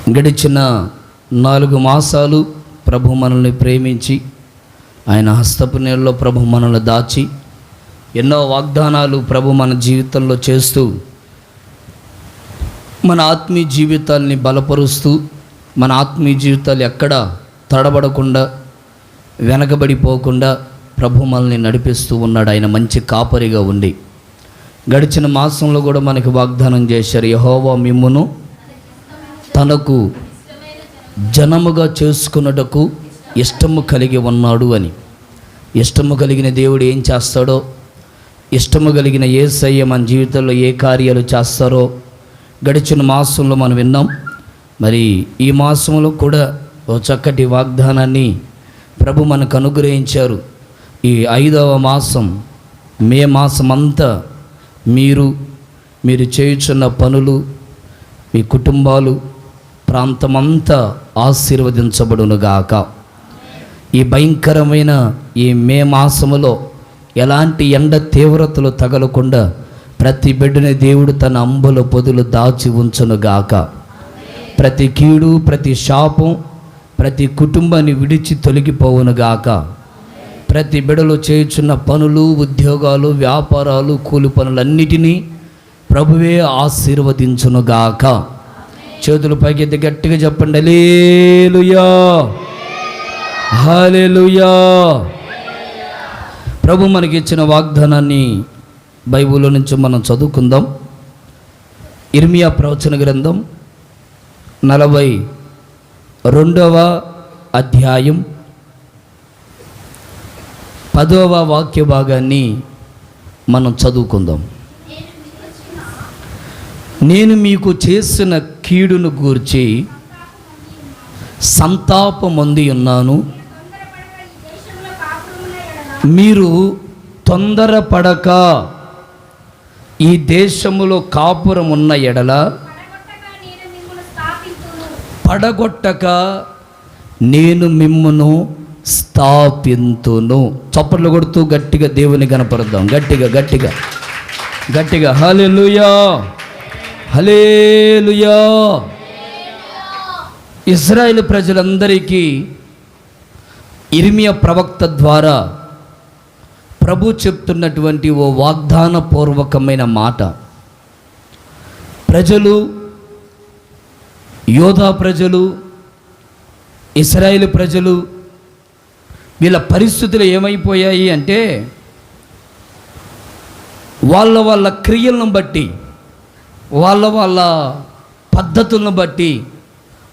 గడిచిన 4 మాసాలు ప్రభు మనల్ని ప్రేమించి ఆయన హస్తపు నీళ్ళలో ప్రభు మనల్ని దాచి ఎన్నో వాగ్దానాలు ప్రభు మన జీవితంలో చేస్తూ మన ఆత్మీయ జీవితాల్ని బలపరుస్తూ మన ఆత్మీయ జీవితాలు ఎక్కడ తడబడకుండా వెనకబడిపోకుండా ప్రభు మనల్ని నడిపిస్తూ ఉన్నాడు. ఆయన మంచి కాపరిగా ఉండి గడిచిన మాసంలో కూడా మనకి వాగ్దానం చేశారు, యెహోవా మిమ్మును తనకు జనముగా చేసుకున్నటకు ఇష్టము కలిగి ఉన్నాడు అని. ఇష్టము కలిగిన దేవుడు ఏం చేస్తాడో, ఇష్టము కలిగిన యేసయ్య మన జీవితంలో ఏ కార్యాలు చేస్తారో గడిచిన మాసంలో మనం విన్నాం. మరి ఈ మాసంలో కూడా ఓ చక్కటి వాగ్దానాన్ని ప్రభు మనకు అనుగ్రహించారు. ఈ 5వ మాసం మే మాసమంతా మీరు చేయుచున్న పనులు, మీ కుటుంబాలు, ప్రాంతమంతా ఆశీర్వదించబడునుగాక. ఈ భయంకరమైన ఈ మే మాసములో ఎలాంటి ఎండ తీవ్రతలు తగలకుండా ప్రతి బిడ్డని దేవుడు తన అంబుల పొదులు దాచి ఉంచునుగాక. ప్రతి కీడు, ప్రతి శాపం ప్రతి కుటుంబాన్ని విడిచి తొలగిపోవునుగాక. ప్రతి బిడలో చేయుచున్న పనులు, ఉద్యోగాలు, వ్యాపారాలు, కూలి పనులన్నిటినీ ప్రభువే ఆశీర్వదించునుగాక. చేతులు పైకెత్తి గట్టిగా చెప్పండి, హల్లెలూయా, హల్లెలూయా. ప్రభు మనకి ఇచ్చిన వాగ్దానాన్ని బైబిల్లో నుంచి మనం చదువుకుందాం. ఇర్మియా ప్రవచన గ్రంథం 42వ అధ్యాయం 10వ వాక్య భాగాన్ని మనం చదువుకుందాం. నేను మీకు చేసిన కీడును గూర్చి సంతాపమొంది ఉన్నాను. మీరు తొందరపడక ఈ దేశములో కాపురం ఉన్న ఎడల పడగొట్టక నేను మిమ్మును స్థాపింతును. చప్పట్లు కొడుతూ గట్టిగా దేవుని కనపరుద్దాం. గట్టిగా హల్లెలూయా, హల్లెలూయా. ఇశ్రాయేలు ప్రజలందరికీ ఇర్మియా ప్రవక్త ద్వారా ప్రభు చెప్తున్నటువంటి ఓ వాగ్దాన పూర్వకమైన మాట. ప్రజలు, యోధా ప్రజలు, ఇశ్రాయేలు ప్రజలు వీళ్ళ పరిస్థితులు ఏమైపోయాయి అంటే వాళ్ళ క్రియలను బట్టి, వాళ్ళ పద్ధతులను బట్టి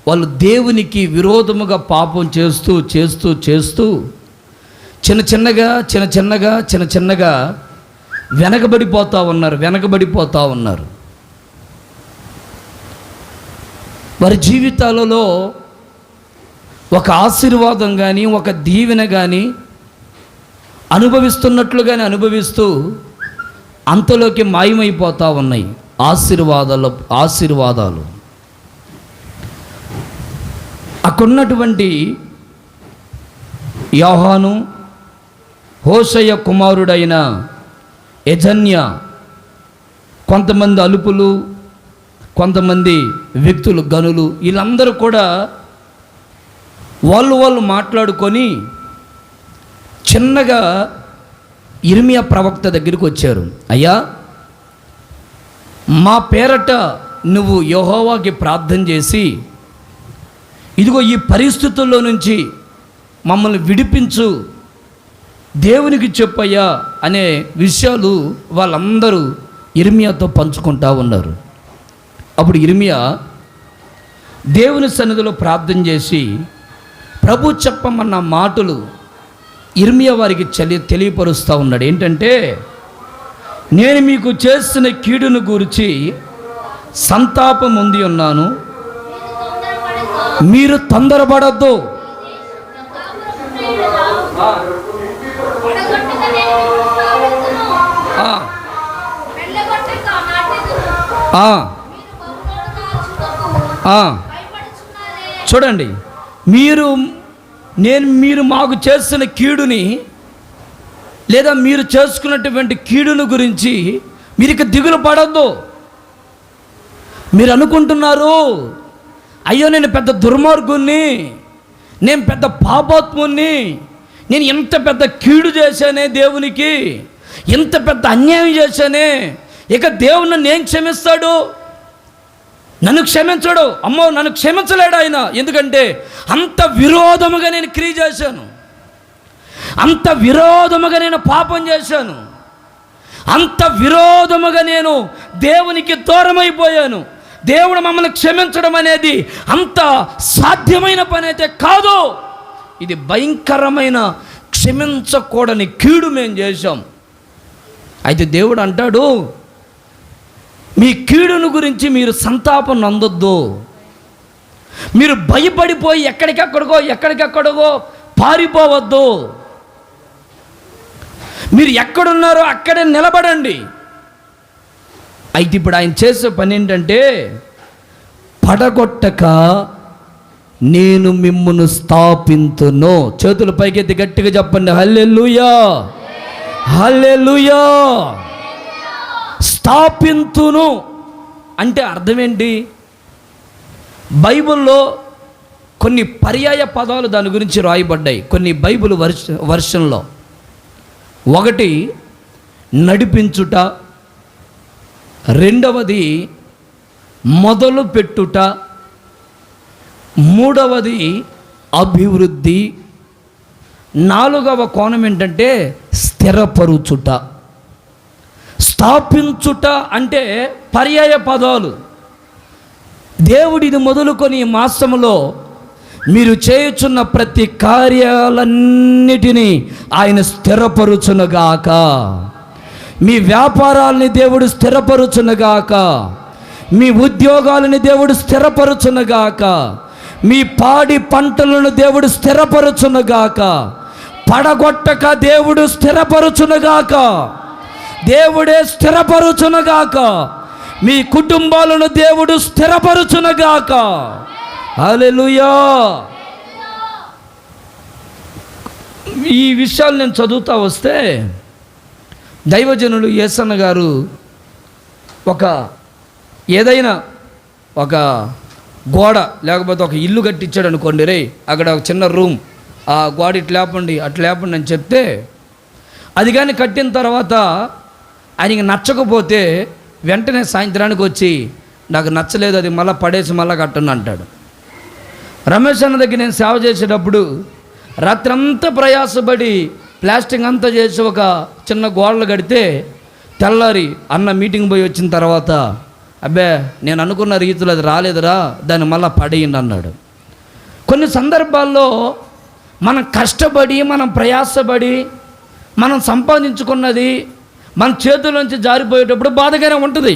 వాళ్ళు దేవునికి విరోధముగా పాపం చేస్తూ చిన్న చిన్నగా వెనకబడిపోతూ ఉన్నారు. వారి జీవితాలలో ఒక ఆశీర్వాదం కానీ, ఒక దీవెన కానీ అనుభవిస్తున్నట్లుగానే అనుభవిస్తూ అంతలోకి మాయమైపోతూ ఉన్నాయి ఆశీర్వాదాలు. అక్కడున్నటువంటి యోహాను, హోషయ కుమారుడైన యజన్య, కొంతమంది అలుపులు, కొంతమంది వ్యక్తులు, గనులు, వీళ్ళందరూ కూడా వాళ్ళు మాట్లాడుకొని చిన్నగా ఇర్మియా ప్రవక్త దగ్గరికి వచ్చారు. అయ్యా, మా పేరట నువ్వు యెహోవాకి ప్రార్థన చేసి ఇదిగో ఈ పరిస్థితుల్లో నుంచి మమ్మల్ని విడిపించు, దేవునికి చెప్పయ్యా అనే విషయాలు వాళ్ళందరూ ఇర్మియాతో పంచుకుంటా ఉన్నారు. అప్పుడు ఇర్మియా దేవుని సన్నిధిలో ప్రార్థన చేసి ప్రభు చెప్పమన్న మాటలు ఇర్మియా వారికి తెలియపరుస్తూ ఉన్నాడు. ఏంటంటే, నేను మీకు చేసిన కీడును గురించి సంతాపం ఉంది ఉన్నాను, మీరు తొందరపడద్దు. చూడండి, మీరు మాకు చేసిన కీడుని లేదా మీరు చేసుకున్నటువంటి కీడును గురించి మీరు ఇక దిగులు పడద్దు. మీరు అనుకుంటున్నారు అయ్యో నేను పెద్ద దుర్మార్గుణ్ణి, నేను పెద్ద పాపాత్ముణ్ణి, నేను ఇంత పెద్ద కీడు చేశానే దేవునికి, ఇంత పెద్ద అన్యాయం చేశానే, ఇక దేవుడు నన్ను ఏం క్షమిస్తాడు? నన్ను క్షమించడు. అమ్మో, నన్ను క్షమించలేడు ఆయన. ఎందుకంటే అంత విరోధముగా నేను క్రియ చేశాను, అంత విరోధముగా నేను పాపం చేశాను, అంత విరోధముగా నేను దేవునికి దూరమైపోయాను. దేవుడు మమ్మల్ని క్షమించడం అనేది అంత సాధ్యమైన పని అయితే కాదు. ఇది భయంకరమైన క్షమించకూడని కీడు మేము చేశాం. అయితే దేవుడు అంటాడు, మీ కీడును గురించి మీరు సంతాపం నందొద్దు. మీరు భయపడిపోయి ఎక్కడికెక్కడికో పారిపోవద్దు. మీరు ఎక్కడున్నారో అక్కడే నిలబడండి. అయితే ఇప్పుడు ఆయన చేసే పని ఏంటంటే, పడగొట్టక నేను మిమ్మును స్థాపింతును. చేతుల పైకెత్తి గట్టిగా చెప్పండి, హల్లెలూయా, హల్లెలూయా. స్థాపింతును అంటే అర్థం ఏంటి? బైబిల్లో కొన్ని పర్యాయ పదాలు దాని గురించి రాయబడ్డాయి కొన్ని బైబిల్ వర్షన్లో. ఒకటి నడిపించుట, రెండవది మొదలు పెట్టుట, మూడవది అభివృద్ధి, నాలుగవ కోణం ఏంటంటే స్థిరపరుచుట. స్థాపించుట అంటే పర్యాయ పదాలు. దేవుడిది మొదలుకొని ఈ మాసములో మీరు చేయుచున్న ప్రతి కార్యాలన్నిటినీ ఆయన స్థిరపరుచునుగాక. మీ వ్యాపారాలని దేవుడు స్థిరపరుచునుగాక, మీ ఉద్యోగాలని దేవుడు స్థిరపరుచునుగాక, మీ పాడి పంటలను దేవుడు స్థిరపరుచునుగాక. పడగొట్టక దేవుడు స్థిరపరుచునుగాక, దేవుడే స్థిరపరుచునుగాక. మీ కుటుంబాలను దేవుడు స్థిరపరుచునుగాక. హల్లెలూయా. ఈ విషయాలు నేను చదువుతా వస్తే దైవజనులు యేసన్న గారు ఏదైనా ఒక గోడ లేకపోతే ఒక ఇల్లు కట్టించాడు అనుకోండి, రే అక్కడ ఒక చిన్న రూమ్, ఆ గోడ ఇట్లా లేపండి అని చెప్తే, అది కానీ కట్టిన తర్వాత ఆయనకి నచ్చకపోతే వెంటనే సాయంత్రానికి వచ్చి నాకు నచ్చలేదు, అది మళ్ళీ పడేసి మళ్ళీ కట్టండి అంటాడు. రమేష్ అన్న దగ్గర నేను సేవ చేసేటప్పుడు రాత్రంతా ప్రయాసపడి ప్లాస్టింగ్ అంతా చేసి ఒక చిన్న గోడలు కడితే, తెల్లారి అన్న మీటింగ్ పోయి వచ్చిన తర్వాత, అబ్బే నేను అనుకున్న రీతిలో అది రాలేదురా, దాన్ని మళ్ళీ పడేయండి అన్నాడు. కొన్ని సందర్భాల్లో మనం కష్టపడి, మనం ప్రయాసపడి, మనం సంపాదించుకున్నది మన చేతుల్లోంచి జారిపోయేటప్పుడు బాధగానే ఉంటుంది.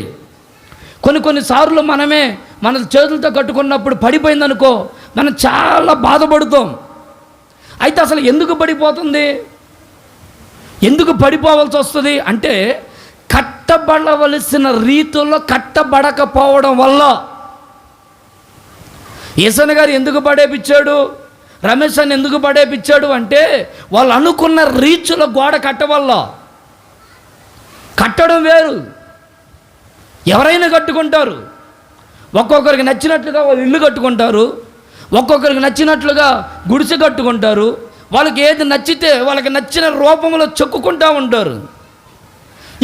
కొన్నిసార్లు మనమే మన చేతులతో కట్టుకున్నప్పుడు పడిపోయిందనుకో, మనం చాలా బాధపడుతాం. అయితే అసలు ఎందుకు పడిపోతుంది, ఎందుకు పడిపోవాల్సి వస్తుంది అంటే, కట్టబడవలసిన రీతుల్లో కట్టబడకపోవడం వల్ల. యేసన్న గారు ఎందుకు పడేపించాడు, రమేష్ అని ఎందుకు పడేపించాడు అంటే, వాళ్ళు అనుకున్న రీచుల గోడ కట్టవల్ల. కట్టడం వేరు, ఎవరైనా కట్టుకుంటారు. ఒక్కొక్కరికి నచ్చినట్లుగా వాళ్ళు ఇల్లు కట్టుకుంటారు, ఒక్కొక్కరికి నచ్చినట్లుగా గుడిసె కట్టుకుంటారు. వాళ్ళకి ఏది నచ్చితే వాళ్ళకి నచ్చిన రూపంలో చెక్కుకుంటూ ఉంటారు.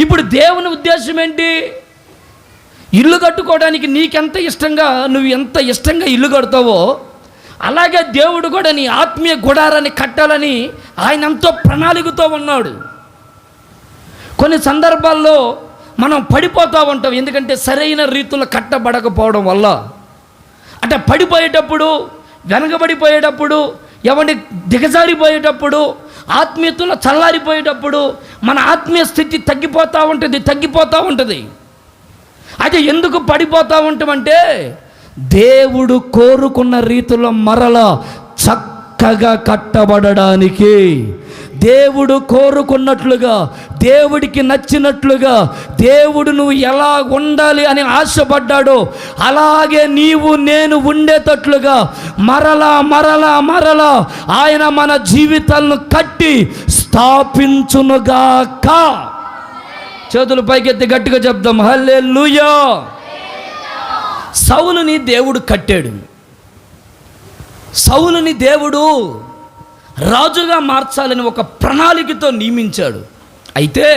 ఇప్పుడు దేవుని ఉద్దేశం ఏంటి? ఇల్లు కట్టుకోవడానికి నీకెంత ఇష్టంగా, నువ్వు ఎంత ఇష్టంగా ఇల్లు కడతావో అలాగే దేవుడు కూడా నీ ఆత్మీయ గుడారాన్ని కట్టాలని ఆయన ఎంతో ప్రణాళికతో ఉన్నాడు. కొన్ని సందర్భాల్లో మనం పడిపోతూ ఉంటాం, ఎందుకంటే సరైన రీతిలో కట్టబడకపోవడం వల్ల. అంటే పడిపోయేటప్పుడు, వెనకబడిపోయేటప్పుడు, ఎవరిని దిగజారిపోయేటప్పుడు, ఆత్మీయతలో చల్లారిపోయేటప్పుడు మన ఆత్మీయ స్థితి తగ్గిపోతూ ఉంటుంది. అయితే ఎందుకు పడిపోతూ ఉంటామంటే, దేవుడు కోరుకున్న రీతిలో మరలా చక్కగా కట్టబడడానికి, దేవుడు కోరుకున్నట్లుగా, దేవుడికి నచ్చినట్లుగా, దేవుడు నువ్వు ఎలా ఉండాలి అని ఆశపడ్డాడో అలాగే నీవు నేను ఉండేటట్లుగా మరలా ఆయన మన జీవితాలను కట్టి స్థాపించునుగాక. చేతులు పైకెత్తి గట్టిగా చెప్దాం, హల్లెలూయా. సౌలుని దేవుడు కట్టాడు, సౌలుని దేవుడు రాజుగా మార్చాలని ఒక ప్రణాళికతో నియమించాడు. అయితే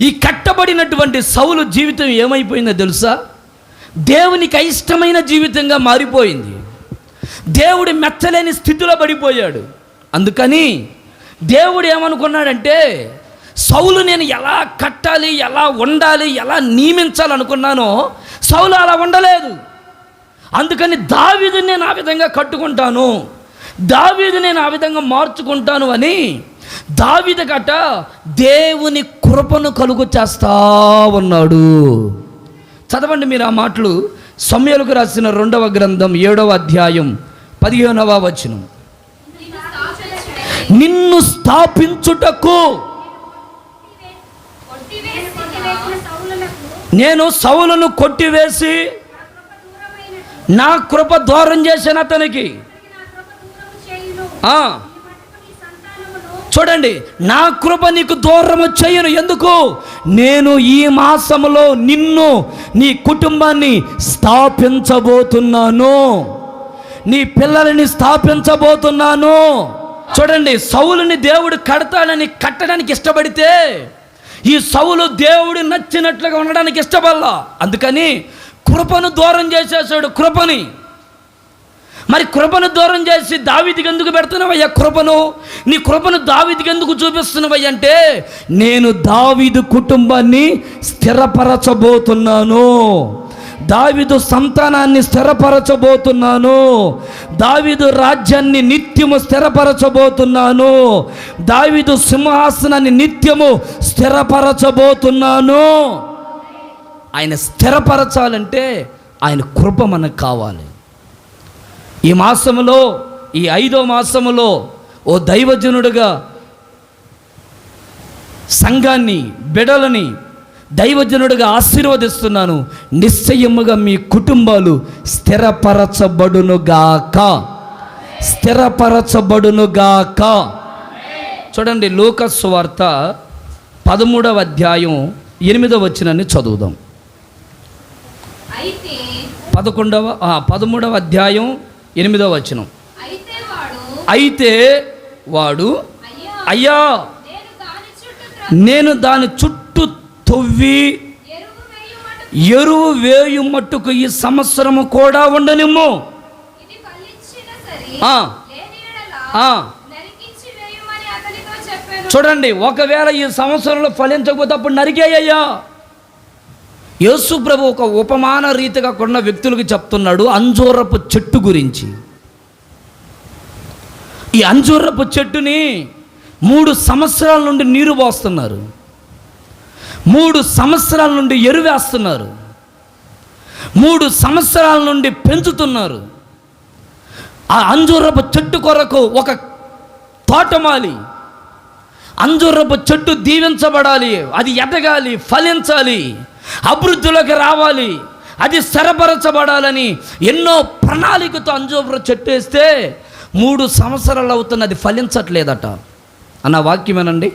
ఈ కట్టబడినటువంటి సౌలు జీవితం ఏమైపోయిందో తెలుసా? దేవునికి అయిష్టమైన జీవితంగా మారిపోయింది. దేవుడి మెచ్చలేని స్థితిలో పడిపోయాడు. అందుకని దేవుడు ఏమనుకున్నాడంటే, సౌలు నేను ఎలా కట్టాలి, ఎలా ఉండాలి, ఎలా నియమించాలనుకున్నానో సౌలు అలా ఉండలేదు. అందుకని దావీదుని నేను ఆ విధంగా కట్టుకుంటాను, దావీదుని నేను ఆ విధంగా మార్చుకుంటాను అని దావీదు గట దేవుని కృపను కలుగు చేస్తా ఉన్నాడు. చదవండి మీరు ఆ మాటలు. సమూయేలుకు రాసిన 2వ గ్రంథం 7వ అధ్యాయం 15వ వచనం. నిన్ను స్థాపించుటకు నేను సౌలును కొట్టివేసి నా కృప దూరం చేశాను అతనికి. చూడండి, నా కృప నీకు దూరము చేయను. ఎందుకు? నేను ఈ మాసములో నిన్ను, నీ కుటుంబాన్ని స్థాపించబోతున్నాను, నీ పిల్లలని స్థాపించబోతున్నాను. చూడండి, సౌలుని దేవుడు కట్టడానికి ఇష్టపడితే ఈ సౌలు దేవుడు నచ్చినట్లుగా ఉండడానికి ఇష్టపడలా. అందుకని కృపను దూరం చేసేసాడు. కృపని మరి కృపను దూరం చేసి దావీదుకి ఎందుకు పెడుతున్నావయ్యా కృపను? నీ కృపను దావీదుకి ఎందుకు చూపిస్తున్నావయ్యా అంటే, నేను దావీదు కుటుంబాన్ని స్థిరపరచబోతున్నాను, దావీదు సంతానాన్ని స్థిరపరచబోతున్నాను, దావీదు రాజ్యాన్ని నిత్యము స్థిరపరచబోతున్నాను, దావీదు సింహాసనాన్ని నిత్యము స్థిరపరచబోతున్నాను. ఆయన స్థిరపరచాలంటే ఆయన కృప మనకు కావాలి. ఈ మాసములో, ఈ 5వ మాసములో ఓ దైవజనుడుగా సంఘాన్ని, బిడలని దైవజనుడిగా ఆశీర్వదిస్తున్నాను. నిశ్చయముగా మీ కుటుంబాలు స్థిరపరచబడునుగాక, స్థిరపరచబడునుగాక. చూడండి, లూకా సువార్త 13వ అధ్యాయం 8వ వచనాన్ని చదువుదాం. 13వ అధ్యాయం 8వ వచనం. అయితే వాడు అయ్యా నేను దాని చుట్టూ తవ్వి ఎరువు వేయు మట్టుకు ఈ సంవత్సరము కూడా ఉండనిమ్ము. చూడండి, ఒకవేళ ఈ సంవత్సరంలో ఫలించకపోతే అప్పుడు నరికేయ్యా. యేసు ప్రభు ఒక ఉపమాన రీతిగా కొన్న వ్యక్తులకు చెప్తున్నాడు అంజూరపు చెట్టు గురించి. ఈ అంజూరపు చెట్టుని 3 సంవత్సరాల నుండి నీరు పోస్తున్నారు, 3 సంవత్సరాల నుండి ఎరువేస్తున్నారు, 3 సంవత్సరాల నుండి పెంచుతున్నారు. ఆ అంజూరపు చెట్టు కొరకు ఒక తోటమాలి, అంజూరపు చెట్టు దీవించబడాలి, అది ఎదగాలి, ఫలించాలి, అభివృద్ధిలోకి రావాలి, అది స్థిరపరచబడాలని ఎన్నో ప్రణాళికతో అంజూరపు చెట్టు వేస్తే 3 సంవత్సరాలు అవుతున్న అది ఫలించట్లేదట. అన్న వాక్యమేనండి.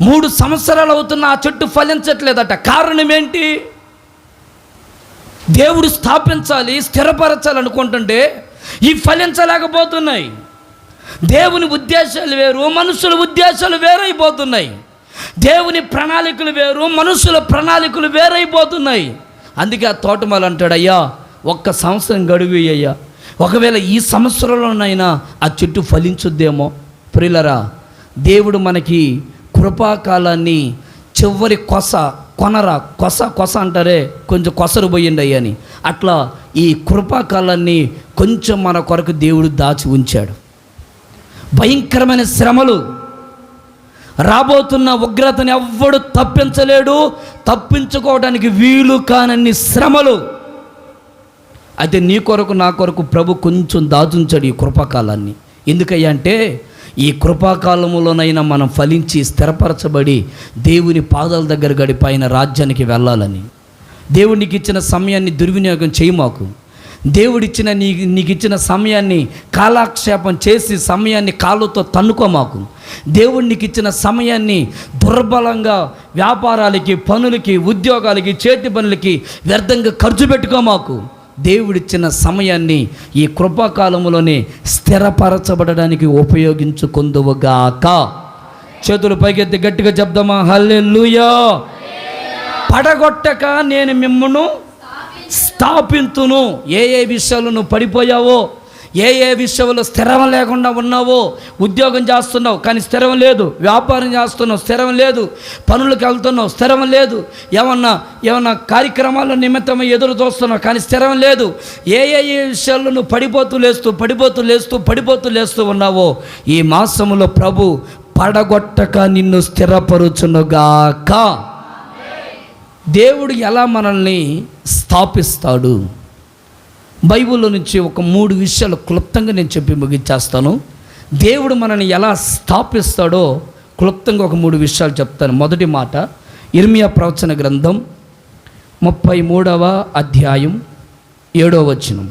3 సంవత్సరాలు అవుతున్న ఆ చెట్టు ఫలించట్లేదట. కారణం ఏంటి? దేవుడు స్థాపించాలి, స్థిరపరచాలనుకుంటుంటే ఈ ఫలించలేకపోతున్నాయి. దేవుని ఉద్దేశాలు వేరు, మనుషుల ఉద్దేశాలు వేరైపోతున్నాయి. దేవుని ప్రణాళికలు వేరు, మనుషుల ప్రణాళికలు వేరైపోతున్నాయి. అందుకే ఆ తోటమాలి అంటాడు, అయ్యా 1 సంవత్సరం గడువు అయ్యా, ఒకవేళ ఈ సంవత్సరంలోనైనా ఆ చెట్టు ఫలించుద్దేమో. ప్రియులరా, దేవుడు మనకి కృపాకాలాన్ని చివరి కొస అంటారే, కొంచెం కొసరు పోయిండి అయ్యని, అట్లా ఈ కృపాకాలాన్ని కొంచెం మన కొరకు దేవుడు దాచి ఉంచాడు. భయంకరమైన శ్రమలు, రాబోతున్న ఉగ్రతని ఎవ్వడు తప్పించలేడు, తప్పించుకోవడానికి వీలు కానన్ని శ్రమలు. అయితే నీ కొరకు, నా కొరకు ప్రభు కొంచెం దాచుంచాడు ఈ కృపాకాలాన్ని. ఎందుకయ్యా అంటే, ఈ కృపాకాలములోనైనా మనం ఫలించి స్థిరపరచబడి దేవుని పాదాల దగ్గర గడిపైన రాజ్యానికి వెళ్ళాలని. దేవుడికి ఇచ్చిన సమయాన్ని దుర్వినియోగం చేయమాకు. దేవుడిచ్చిన నీకు ఇచ్చిన సమయాన్ని కాలక్షేపం చేసి సమయాన్ని కాళ్ళతో తన్నుకోమాకు. దేవుడికి ఇచ్చిన సమయాన్ని దుర్బలంగా వ్యాపారాలకి, పనులకి, ఉద్యోగాలకి, చేతి పనులకి వ్యర్థంగా ఖర్చు పెట్టుకోమాకు. దేవుడిచ్చిన సమయాన్ని ఈ కృపాకాలంలోనే స్థిరపరచబడడానికి ఉపయోగించుకుందువుగాక. చేతులు పైకెత్తి గట్టిగా చెప్దామా? హల్లెలూయా. పడగొట్టక నేను మిమ్మును స్థాపింతును. ఏ ఏ విషయాలు నువ్వు పడిపోయావో, ఏ ఏ విషయంలో స్థిరం లేకుండా ఉన్నావో, ఉద్యోగం చేస్తున్నావు కానీ స్థిరం లేదు, వ్యాపారం చేస్తున్నావు స్థిరం లేదు, పనులకు వెళ్తున్నావు స్థిరం లేదు, ఏమన్నా కార్యక్రమాల నిమిత్తం ఎదురు చూస్తున్నావు కానీ స్థిరం లేదు, ఏ ఏ విషయాల్లో నువ్వు పడిపోతూ లేస్తూ ఉన్నావో, ఈ మాసములో ప్రభు పడగొట్టక నిన్ను స్థిరపరుచునుగాక. దేవుడు ఎలా మనల్ని స్థాపిస్తాడు? బైబిల్లో నుంచి ఒక 3 విషయాలు క్లుప్తంగా నేను చెప్పి ముగించేస్తాను. దేవుడు మనల్ని ఎలా స్థాపిస్తాడో క్లుప్తంగా ఒక 3 విషయాలు చెప్తాను. మొదటి మాట, ఇర్మియా ప్రవచన గ్రంథం 33వ అధ్యాయం 7వ వచనం.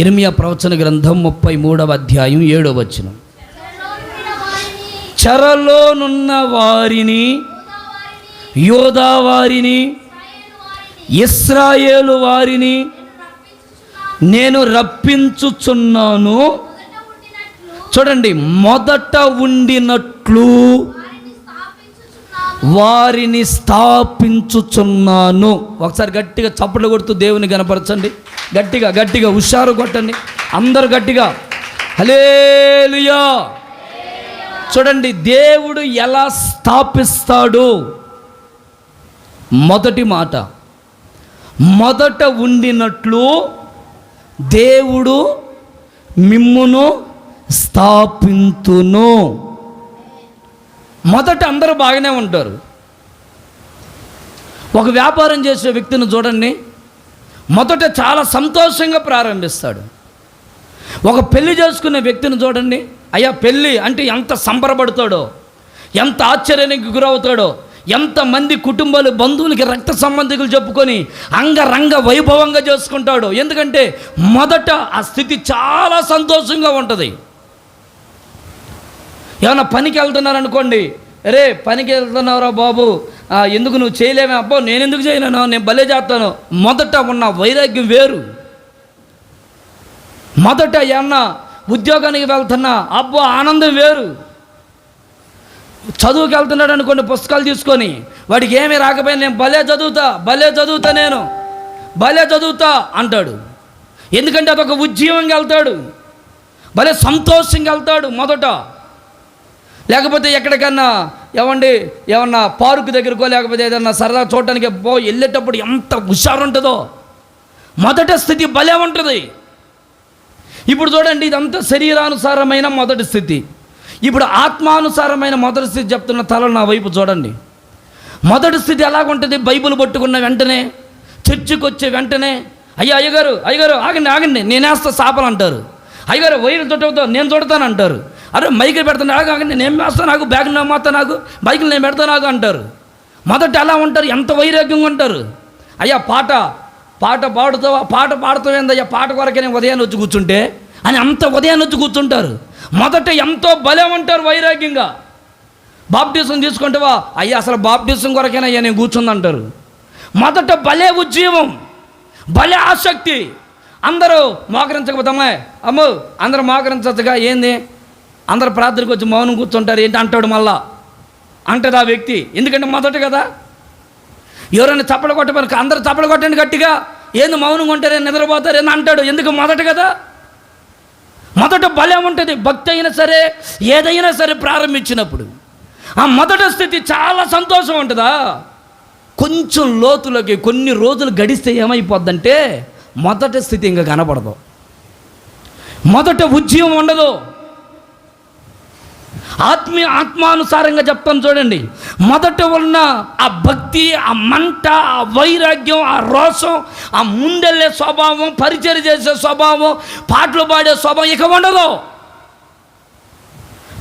ఇర్మియా ప్రవచన గ్రంథం 33వ అధ్యాయం 7వ వచనం. చెరలోనున్న వారిని, యోధా వారిని, ఇశ్రాయేలు వారిని నేను రప్పించుచున్నాను. చూడండి, మొదట ఉండినట్లు వారిని స్థాపించుచున్నాను. ఒకసారి గట్టిగా చప్పట్లు కొడుతూ దేవుని కనపరచండి. గట్టిగా హుషారు కొట్టండి అందరూ గట్టిగా. హల్లెలూయా. చూడండి, దేవుడు ఎలా స్థాపిస్తాడు? మొదటి మాట, మొదట ఉండినట్లు దేవుడు మిమ్మును స్థాపింతును. మొదట అందరూ బాగానే ఉంటారు. ఒక వ్యాపారం చేసే వ్యక్తిని చూడండి, మొదట చాలా సంతోషంగా ప్రారంభిస్తాడు. ఒక పెళ్లి చేసుకునే వ్యక్తిని చూడండి, అయ్యా పెళ్ళి అంటే ఎంత సంబరపడతాడో, ఎంత ఆశ్చర్యానికి గురవుతాడో, ఎంతమంది కుటుంబాలు, బంధువులకి, రక్త సంబంధికులు చెప్పుకొని అంగరంగ వైభవంగా చేసుకుంటాడు. ఎందుకంటే మొదట ఆ స్థితి చాలా సంతోషంగా ఉంటుంది. ఏమన్నా పనికి వెళ్తున్నారనుకోండి, అరే పనికి వెళ్తున్నావురా బాబు, ఎందుకు నువ్వు చేయలేమే? అబ్బో నేను ఎందుకు చేయలేను, నేను భలే చేస్తాను. మొదట ఉన్న వైరాగ్యం వేరు. మొదట ఏమన్నా ఉద్యోగానికి వెళ్తున్నా, అబ్బో ఆనందం వేరు. చదువుకి వెళ్తున్నాడు అనుకోండి, పుస్తకాలు తీసుకొని, వాడికి ఏమీ రాకపోయినా నేను భలే చదువుతా అంటాడు. ఎందుకంటే అదొక ఉద్యమంగా వెళ్తాడు, భలే సంతోషంగా వెళ్తాడు మొదట. లేకపోతే ఎక్కడికన్నా ఏమన్నా పార్కు దగ్గరకో, లేకపోతే ఏదన్నా సరదా చూడటానికి వెళ్ళేటప్పుడు ఎంత హుషారు ఉంటుందో, మొదట స్థితి భలే ఉంటుంది. ఇప్పుడు చూడండి, ఇదంతా శరీరానుసారమైన మొదటి స్థితి. ఇప్పుడు ఆత్మానుసారమైన మొదటి స్థితి చెప్తున్న తల నా వైపు చూడండి. మొదటి స్థితి ఎలాగుంటుంది? బైబిల్ పట్టుకున్న వెంటనే, చర్చికి వచ్చే వెంటనే, అయ్యగారు ఆగండి నేనేస్తా సాపలు అంటారు. అయ్యగారు వైరు చుట్టవుతా, నేను చుడతాను అంటారు. అరే మైకులు పెడతాను, ఆగండి నేను వేస్తాను, నాకు బ్యాగ్ మాత్రం నాకు బైకులు నేను పెడతాను నాకు అంటారు. మొదట ఎలా ఉంటారు? ఎంత వైరాగ్యంగా ఉంటారు. అయ్యా పాట పాడుతావేందయ్యా, పాట కొరకే నేను ఉదయాన్ని వచ్చి కూర్చుంటే అని అంత ఉదయాన్ని వచ్చి కూర్చుంటారు. మొదట ఎంతో భలే ఉంటారు వైరాగ్యంగా. బాప్టిజం తీసుకుంటావా, అయ్యా అసలు బాప్టిజం కొరకేనయ్యా నేను కూర్చుందంటారు. మొదట భలే ఉద్యమం, భలే ఆసక్తి. అందరూ మోకరించకపోతామా, అమ్మో అందరూ మోకరించగా ఏంది, అందరు ప్రార్థనకు వచ్చి మౌనం కూర్చుంటారు ఏంటి అంటాడు. మళ్ళా అంటది ఆ వ్యక్తి, ఎందుకంటే మొదట కదా. ఎవరైనా చప్పలు కొట్టమని అందరూ చప్పలు కొట్టండి గట్టిగా, ఏంది మౌనంగా ఉంటారని నిద్రపోతారని అంటాడు. ఎందుకు? మొదట కదా. మొదట భలే ఉంటుంది. భక్తి అయినా సరే, ఏదైనా సరే ప్రారంభించినప్పుడు ఆ మొదటి స్థితి చాలా సంతోషం ఉంటుందా. కొంచెం లోతులకి కొన్ని రోజులు గడిస్తే ఏమైపోద్దంటే మొదటి స్థితి ఇంకా కనపడదు, మొదట ఉద్యమం ఉండదు. ఆత్మానుసారంగా చెప్తాను చూడండి, మొదట ఉన్న ఆ భక్తి, ఆ మంట, ఆ వైరాగ్యం, ఆ రోషం, ఆ ముందెళ్ళే స్వభావం, పరిచయం చేసే స్వభావం, పాటలు పాడే స్వభావం ఇక ఉండదు.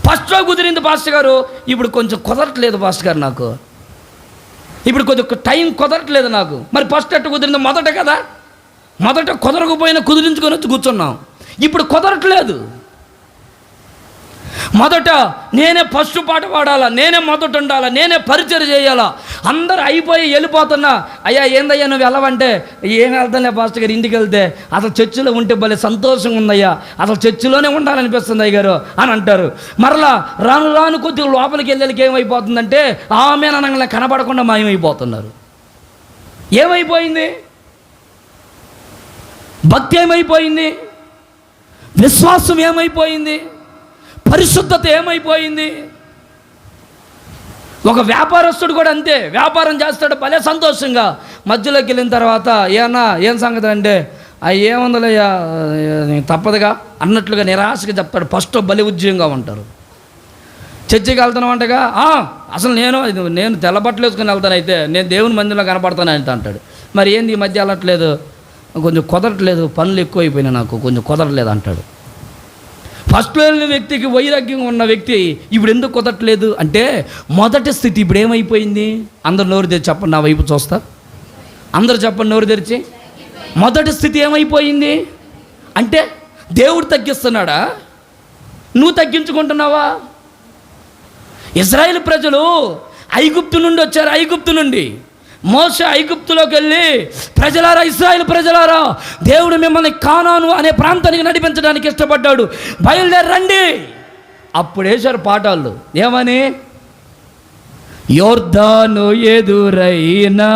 ఫస్ట్లో కుదిరింది పాస్టర్ గారు, ఇప్పుడు కొంచెం కుదరట్లేదు పాస్టర్ గారు, నాకు ఇప్పుడు కొంచెం టైం కుదరట్లేదు నాకు. మరి ఫస్ట్ ఎట్టు కుదిరింది? మొదట కదా. మొదట కుదరకపోయినా కుదిరించుకొని వచ్చి కూర్చున్నాం, ఇప్పుడు కుదరట్లేదు. మొదట నేనే ఫస్ట్ పాట పాడాలా, నేనే మొదట ఉండాలా, నేనే పరిచయం చేయాలా. అందరూ అయిపోయి వెళ్ళిపోతున్నా, అయ్యా ఏందయ్యా నువ్వు వెళ్ళవంటే, ఏం వెళ్తానులే పాస్టర్ గారు, ఇంటికి వెళ్తే అసలు చర్చిలో ఉంటే భలే సంతోషంగా ఉందయ్యా, అసలు చర్చిలోనే ఉండాలనిపిస్తుంది అయ్య గారు అని అంటారు. మరలా రాను రాను కొద్దిగా లోపలికి వెళ్ళేకి ఏమైపోతుందంటే ఆమె అనగా కనబడకుండా మాయమైపోతున్నారు. ఏమైపోయింది? భక్తి ఏమైపోయింది? విశ్వాసం ఏమైపోయింది? పరిశుద్ధత ఏమైపోయింది? ఒక వ్యాపారస్తుడు కూడా అంతే, వ్యాపారం చేస్తాడు భలే సంతోషంగా, మధ్యలోకి వెళ్ళిన తర్వాత ఏం సంగతి అంటే ఏముందలయ్యా తప్పదుగా అన్నట్లుగా నిరాశగా చెప్తాడు. ఫస్ట్ భలే ఉద్యోగంగా ఉంటారు. చర్చికి వెళ్తున్నామంటగా అసలు నేను తెల్లబట్టలు వేసుకుని వెళ్తాను, అయితే నేను దేవుని మందిలో కనపడతాను అని అంటాడు. మరి ఏంది ఈ మధ్య వెళ్ళట్లేదు, కొంచెం కుదరట్లేదు, పనులు ఎక్కువైపోయినాయి, నాకు కొంచెం కుదరట్లేదు అంటాడు. ఫస్ట్లో వెళ్ళిన వ్యక్తికి వైరాగ్యంగా ఉన్న వ్యక్తి ఇప్పుడు ఎందుకు కుదరట్లేదు అంటే మొదటి స్థితి ఇప్పుడు ఏమైపోయింది? అందరు నోరు తెరిచి చెప్పండి, నా వైపు చూస్తా, అందరు చెప్పండి నోరు తెరిచి. మొదటి స్థితి ఏమైపోయింది అంటే దేవుడు తగ్గిస్తున్నాడా, నువ్వు తగ్గించుకుంటున్నావా? ఇశ్రాయేలు ప్రజలు ఐగుప్తు నుండి వచ్చారు. ఐగుప్తు నుండి మోషే ఐగుప్తులోకి వెళ్ళి, ప్రజలారా, ఇశ్రాయేలు ప్రజలారా, దేవుడు మిమ్మల్ని కానాను అనే ప్రాంతానికి నడిపించడానికి ఇష్టపడ్డాడు, బయలుదేరి రండి. అప్పుడు వేశారు పాఠాలు, ఏమని? యోర్దాను ఎదురైనా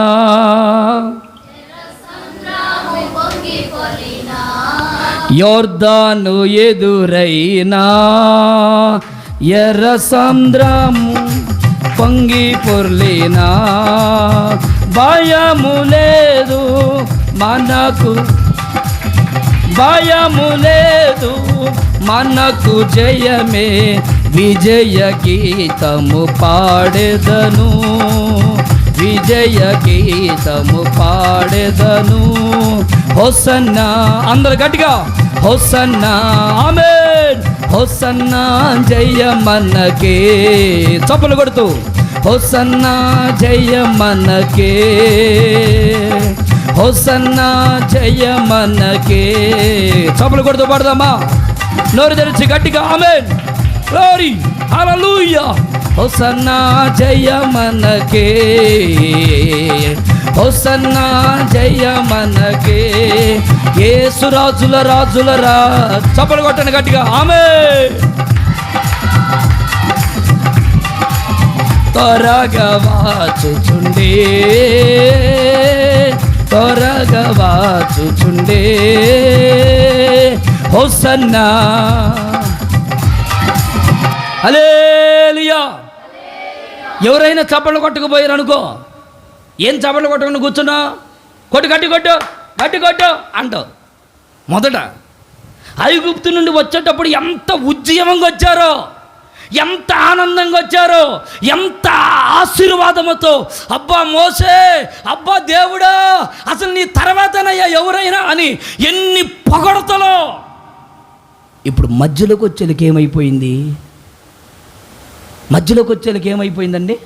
యోర్దాను ఎదురైనా ఎర్ర సముద్రము పొంగి పొర్లినా భయము లేదు మనకు, భయము లేదు మనకు, జయమే విజయ గీతము పాడెదను, విజయ గీతము పాడెదను. హోసన్నా, అందరు గట్టిగా హోసన్నా, ఆమేన్, హోసన్నా జయ మనకే, చప్పలు కొడుతూ హోసన్నా జయ మనకే, హోసన్నా జయ మనకే. చప్పలు కొడుతూ పడదామా, నోరు తెరిచి గట్టిగా ఆమేన్, గ్లోరీ, హల్లెలూయా. హోసన్నా జయ మనకే, హోసన్నా జయ మనకే, యేసు రాజుల రాజులరా. చప్పలు కొట్టండి గట్టిగా ఆమేన్. త్వరగా వాచుచుండే, త్వరగా వాచుచుండే, హోసన్నా. హల్లెలూయా. ఎవరైనా చప్పట్లు కొట్టుకుపోయారు అనుకో, ఏం చప్పట్లు కొట్టకుండా కూర్చున్నా, కొట్టు గట్టి కొట్టు గట్టి కొట్టు అంటావు. మొదట ఐగుప్తు నుండి వచ్చేటప్పుడు ఎంత ఉజ్జీవంగా వచ్చారో, ఎంత ఆనందంగా వచ్చారో, ఎంత ఆశీర్వాదముతో, అబ్బా మోసే, అబ్బా దేవుడా, అసలు నీ తర్వాతనయ్యా ఎవరైనా అని ఎన్ని పొగడతలో. ఇప్పుడు మధ్యలోకి వచ్చేలకి ఏమైపోయింది? మధ్యలోకి వచ్చేలకి ఏమైపోయిందండి?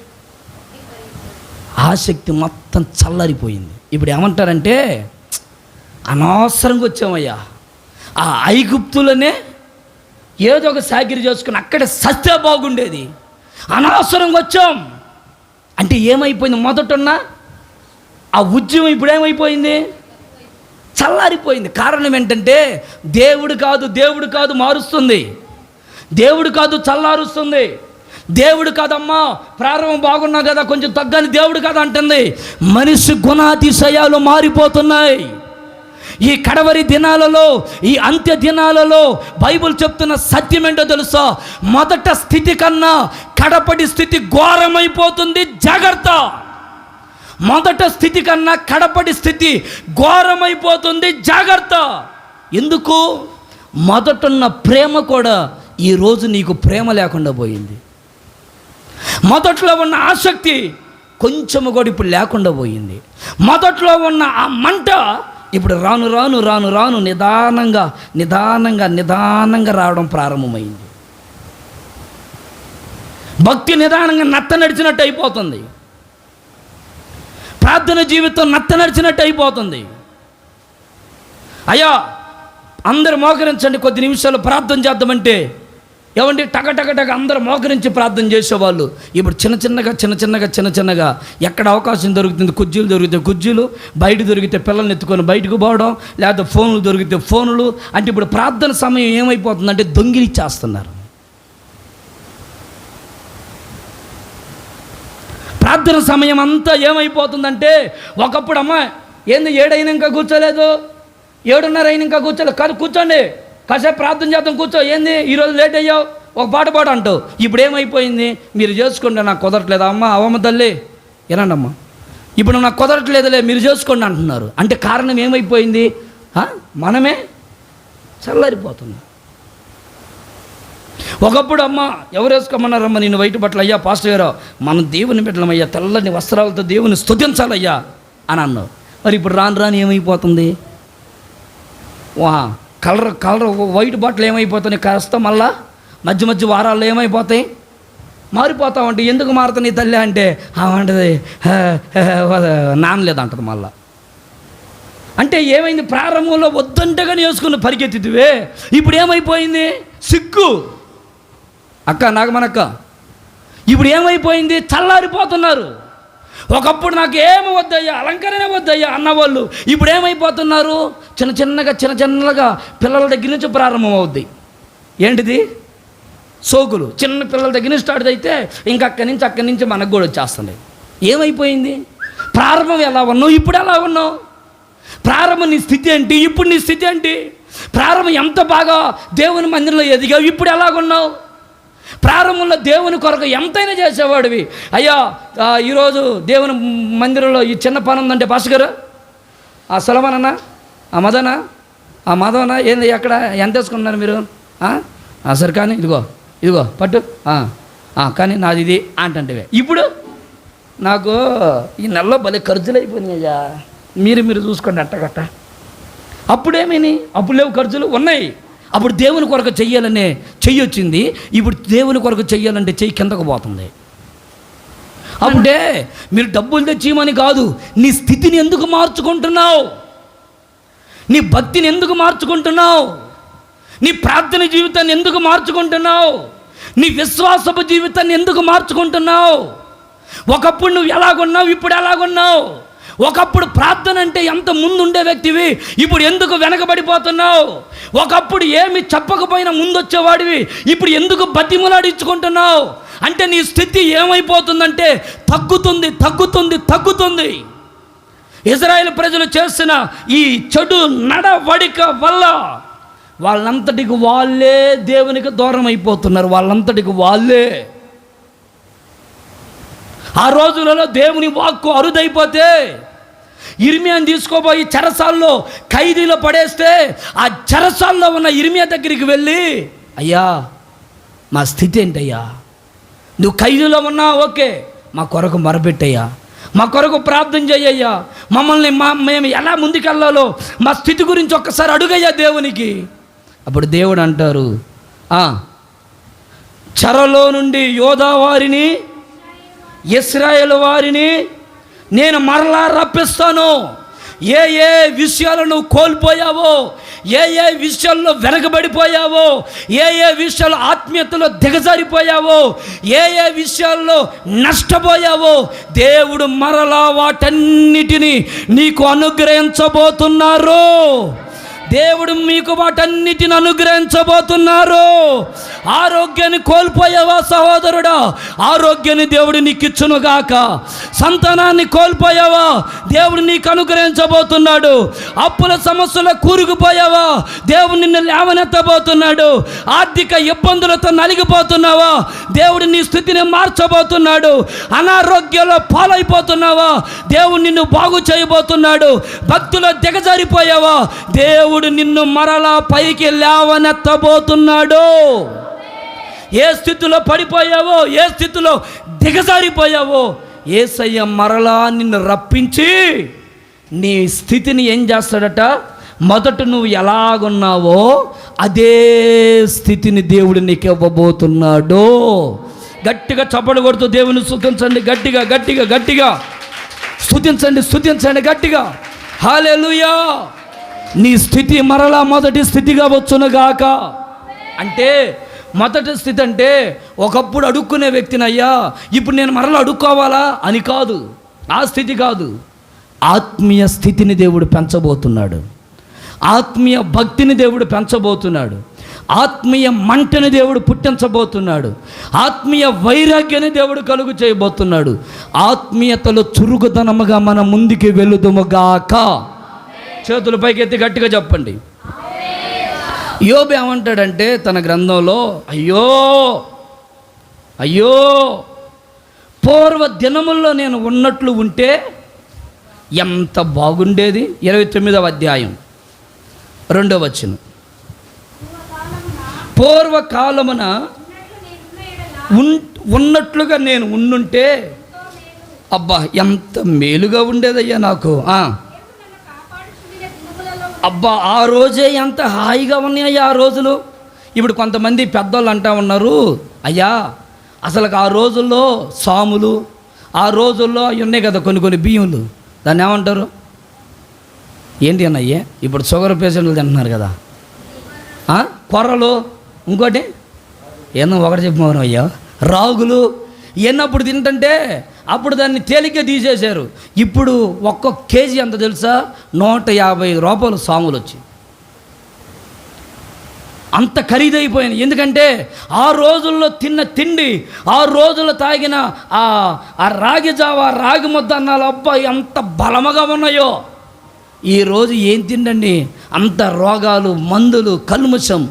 ఆసక్తి మొత్తం చల్లారిపోయింది. ఇప్పుడు ఏమంటారంటే అనవసరంగా వచ్చామయ్యా, ఆ ఐగుప్తులనే ఏదో ఒక సాకిరి చేసుకుని అక్కడే సస్తే బాగుండేది, అనవసరంగా వచ్చాం అంటే ఏమైపోయింది? మొదటున్న ఆ ఉద్యమం ఇప్పుడు ఏమైపోయింది? చల్లారిపోయింది. కారణం ఏంటంటే దేవుడు కాదు మారుస్తుంది, దేవుడు కాదు చల్లారుస్తుంది, దేవుడు కాదమ్మా ప్రారంభం బాగున్నా కదా కొంచెం తగ్గని దేవుడు కాదు అంటుంది. మనిషి గుణాతిశయాలు మారిపోతున్నాయి. ఈ కడవరి దినాలలో, ఈ అంత్య దినాలలో బైబిల్ చెప్తున్న సత్యం ఏంటో తెలుసా? మొదట స్థితి కన్నా కడపటి స్థితి ఘోరమైపోతుంది, జాగ్రత్త. మొదట స్థితి కన్నా కడపటి స్థితి ఘోరమైపోతుంది, జాగ్రత్త. ఎందుకు? మొదటున్న ప్రేమ కూడా ఈరోజు నీకు ప్రేమ లేకుండా పోయింది. మొదట్లో ఉన్న ఆసక్తి కొంచెము కూడా ఇప్పుడు లేకుండా పోయింది. మొదట్లో ఉన్న ఆ మంట ఇప్పుడు రాను రాను రాను రాను నిదానంగా నిదానంగా నిదానంగా రావడం ప్రారంభమైంది. భక్తి నిదానంగా నత్త నడిచినట్టు అయిపోతుంది, ప్రార్థన జీవితం నత్త నడిచినట్టు అయిపోతుంది. అయ్యా అందరు మోకరించండి, కొద్ది నిమిషాలు ప్రార్థన చేద్దామంటే ఏమంటే టక అందరూ మోకరించి ప్రార్థన చేసేవాళ్ళు. ఇప్పుడు చిన్న చిన్నగా ఎక్కడ అవకాశం దొరుకుతుంది, కుర్చీలు దొరికితే కుర్చీలు, బయట దొరికితే పిల్లల్ని ఎత్తుకొని బయటకు పోవడం, లేకపోతే ఫోన్లు దొరికితే ఫోన్లు. అంటే ఇప్పుడు ప్రార్థన సమయం ఏమైపోతుందంటే దొంగిలిచ్చేస్తున్నారు. ప్రార్థన సమయం అంతా ఏమైపోతుందంటే, ఒకప్పుడు అమ్మ ఏంది 7 అయినా ఇంకా కూర్చోలేదు, 7:30 అయినా ఇంకా కూర్చోలేదు, కాదు కూర్చోండి కాసేపు ప్రార్థన చేద్దాం, కూర్చో, ఏంది ఈరోజు లేట్ అయ్యావు, ఒక పాట పాడు అంటావు. ఇప్పుడు ఏమైపోయింది, మీరు చేసుకోండి, నాకు కుదరట్లేదు. అమ్మ అవమ్మ తల్లి ఏనండి అమ్మ, ఇప్పుడు నాకు కుదరట్లేదులే మీరు చేసుకోండి అంటున్నారు. అంటే కారణం ఏమైపోయింది, మనమే చల్లారిపోతున్నాం. ఒకప్పుడు అమ్మ ఎవరు వేసుకోమన్నారమ్మ నేను వైట్ బట్టలు, అయ్యా పాస్టర్ గారు మనం దేవుని బిడ్డలమయ్యా, తెల్లని వస్త్రాలతో దేవుని స్తుతించాలయ్యా అని అన్నావు. మరి ఇప్పుడు రాను ఏమైపోతుంది, కలర్ వైట్ బట్టలు ఏమైపోతున్నాయి, కాస్త మళ్ళా మధ్య వారాల్లో ఏమైపోతాయి, మారిపోతామంటే. ఎందుకు మారుతాయి తల్లి అంటే అంటది నానలేదంటది మళ్ళా. అంటే ఏమైంది, ప్రారంభంలో వద్దంటేగానే వేసుకుని పరిగెత్తివే, ఇప్పుడు ఏమైపోయింది సిగ్గు. అక్క నాగమనక్క, ఇప్పుడు ఏమైపోయింది చల్లారిపోతున్నారు. ఒకప్పుడు నాకు ఏమి వద్దయ్యా, అలంకరణ వద్దయ్యా అన్నవాళ్ళు ఇప్పుడు ఏమైపోతున్నారు, చిన్నగా పిల్లల దగ్గర నుంచి ప్రారంభం అవుద్ది. ఏంటిది సోకులు, చిన్న పిల్లల దగ్గర నుంచి స్టార్ట్ అయితే ఇంకా అక్కడి నుంచి మనకు కూడా వచ్చేస్తుంది. ఏమైపోయింది, ప్రారంభం ఎలా ఉన్నావు, ఇప్పుడు ఎలా ఉన్నావు, ప్రారంభం నీ స్థితి ఏంటి, ఇప్పుడు నీ స్థితి ఏంటి, ప్రారంభం ఎంత బాగా దేవుని మందిరంలో ఎదిగావు, ఇప్పుడు ఎలాగున్నావు, ప్రారంభంలో దేవుని కొరకు ఎంతైనా చేసేవాడివి. అయ్యా ఈరోజు దేవుని మందిరంలో ఈ చిన్న పని ఉందంటే పాస్టర్ గారు ఆ సొలమనన్నా, ఆ మదనా, ఆ మాధవనా ఏంది ఎక్కడ ఎంత వేసుకున్నారు మీరు, సరే కానీ ఇదిగో పట్టు కానీ నాది ఇది అంటంటివే. ఇప్పుడు నాకు ఈ నెలలో భలే ఖర్చులు అయిపోయినాయి అయ్యా, మీరు చూసుకోండి అట్టగట్ట. అప్పుడేమని, అప్పుడు లేవు, ఖర్చులు ఉన్నాయి. అప్పుడు దేవుని కొరకు చెయ్యాలనే చెయ్యి వచ్చింది, ఇప్పుడు దేవుని కొరకు చెయ్యాలంటే చెయ్యి కిందకు పోతుంది. అప్పుడే మీరు డబ్బులు తెచ్చిమని కాదు, నీ స్థితిని ఎందుకు మార్చుకుంటున్నావు, నీ భక్తిని ఎందుకు మార్చుకుంటున్నావు, నీ ప్రార్థన జీవితాన్ని ఎందుకు మార్చుకుంటున్నావు, నీ విశ్వాసపు జీవితాన్ని ఎందుకు మార్చుకుంటున్నావు. ఒకప్పుడు నువ్వు ఎలాగున్నావు, ఇప్పుడు ఎలాగున్నావు. ఒకప్పుడు ప్రార్థన అంటే ఎంత ముందుండే వ్యక్తివి, ఇప్పుడు ఎందుకు వెనకబడిపోతున్నావు. ఒకప్పుడు ఏమి చెప్పకపోయినా ముందొచ్చేవాడివి, ఇప్పుడు ఎందుకు బతిములాడించుకుంటున్నావు. అంటే నీ స్థితి ఏమైపోతుందంటే తగ్గుతుంది. ఇజ్రాయేల్ ప్రజలు చేసిన ఈ చెడు నడవడిక వల్ల వాళ్ళంతటికి వాళ్ళే దేవునికి దూరం అయిపోతున్నారు. వాళ్ళంతటికి వాళ్ళే ఆ రోజులలో దేవుని వాక్కు అరుదైపోతే ఇర్మియాని తీసుకోబోయి చెరసాల్లో ఖైదీలో పడేస్తే ఆ చెరసాల్లో ఉన్న ఇర్మియా దగ్గరికి వెళ్ళి, అయ్యా మా స్థితి ఏంటయ్యా, నువ్వు ఖైదీలో ఉన్నా ఓకే, మా కొరకు మొరపెట్టయ్యా, మా కొరకు ప్రార్థన చేయయ్యా, మమ్మల్ని మేము ఎలా ముందుకెళ్ళాలో మా స్థితి గురించి ఒక్కసారి అడుగయ్యా దేవునికి. అప్పుడు దేవుడు అంటారు, చెరలో నుండి యోధా వారిని ఇశ్రాయేలు వారిని నేను మరలా రప్పిస్తాను. ఏ విషయాలను కోల్పోయావో, ఏ విషయాల్లో వెనకబడిపోయావో, ఏ విషయాల్లో ఆత్మీయతలో దిగజారిపోయావో, ఏ విషయాల్లో నష్టపోయావో దేవుడు మరలా వాటన్నిటినీ నీకు అనుగ్రహించబోతున్నారు. దేవుడు మీకు వాటన్నిటిని అనుగ్రహించబోతున్నారు. ఆరోగ్యాన్ని కోల్పోయావా సహోదరుడా, ఆరోగ్యాన్ని దేవుడు నీకు ఇచ్చునుగాక. సంతానాన్ని కోల్పోయావా, దేవుడు నీకు అనుగ్రహించబోతున్నాడు. అప్పుల సమస్యలో కూరుకుపోయావా, దేవుడు నిన్ను లేవనెత్తబోతున్నాడు. ఆర్థిక ఇబ్బందులతో నలిగిపోతున్నావా, దేవుడు నీ స్థితిని మార్చబోతున్నాడు. అనారోగ్యంలో పాలైపోతున్నావా, దేవుడు నిన్ను బాగు చేయబోతున్నాడు. భక్తులో దిగజారిపోయావా, దేవుడు నిన్ను మరలా పైకి లేవనెత్తబోతున్నాడు. ఏ స్థితిలో పడిపోయావో, ఏ స్థితిలో దిగజారిపోయావో, యేసయ్య మరలా నిన్ను రప్పించి నీ స్థితిని ఏం చేస్తాడట, మొదట నువ్వు ఎలాగున్నావో అదే స్థితిని దేవుడు నీకు ఇవ్వబోతున్నాడు. గట్టిగా చప్పట్లు కొడుతూ దేవుని స్తుతించండి, గట్టిగా స్తుతించండి గట్టిగా. హల్లెలూయా. నీ స్థితి మరలా మొదటి స్థితిగా వచ్చునుగాక. అంటే మొదటి స్థితి అంటే ఒకప్పుడు అడుక్కునే వ్యక్తిని, అయ్యా ఇప్పుడు నేను మరలా అడుక్కోవాలా అని కాదు, ఆ స్థితి కాదు. ఆత్మీయ స్థితిని దేవుడు పెంచబోతున్నాడు, ఆత్మీయ భక్తిని దేవుడు పెంచబోతున్నాడు, ఆత్మీయ మంటని దేవుడు పుట్టించబోతున్నాడు, ఆత్మీయ వైరాగ్యాన్ని దేవుడు కలుగు చేయబోతున్నాడు. ఆత్మీయతలో చురుకుదనముగా మనం ముందుకు వెళుదుముగాక. చేతుల పైకెత్తి గట్టిగా చెప్పండి. యోబు ఏమంటాడంటే తన గ్రంథంలో, అయ్యో అయ్యో పూర్వ దినముల్లో నేను ఉన్నట్లు ఉంటే ఎంత బాగుండేది. 29వ అధ్యాయం 2వ వచనం. పూర్వకాలమున ఉన్నట్లుగా నేను ఉండుంటే అబ్బా ఎంత మేలుగా ఉండేదయ్యా నాకు. అబ్బా ఆ రోజే ఎంత హాయిగా ఉన్నాయ్యా ఆ రోజులు. ఇప్పుడు కొంతమంది పెద్దోళ్ళు అంటా ఉన్నారు, అయ్యా అసలు ఆ రోజుల్లో సాములు, ఆ రోజుల్లో అవి ఉన్నాయి కదా కొన్ని బియ్యములు, దాన్ని ఏమంటారు, ఏంటి అన్నయ్యే ఇప్పుడు షుగర్ పేషెంట్లు తింటున్నారు కదా, కొర్రలు, ఇంకోటి ఏందో ఒకటి చెప్పమను అయ్యా, రాగులు, ఎన్నప్పుడు తింటుంటే అప్పుడు దాన్ని తేలిగ్గా తీసేశారు. ఇప్పుడు ఒక్కొక్క కేజీ ఎంత తెలుసా, 150 రూపాయలు సాములు వచ్చి అంత ఖరీదైపోయింది. ఎందుకంటే ఆ రోజుల్లో తిన్న తిండి, ఆ రోజుల్లో తాగిన ఆ రాగి జావా, రాగి ముద్ద అన్నాలు అబ్బా ఎంత బలముగా ఉన్నాయో. ఈరోజు ఏం తిండండి, అంత రోగాలు, మందులు, కల్ముషం,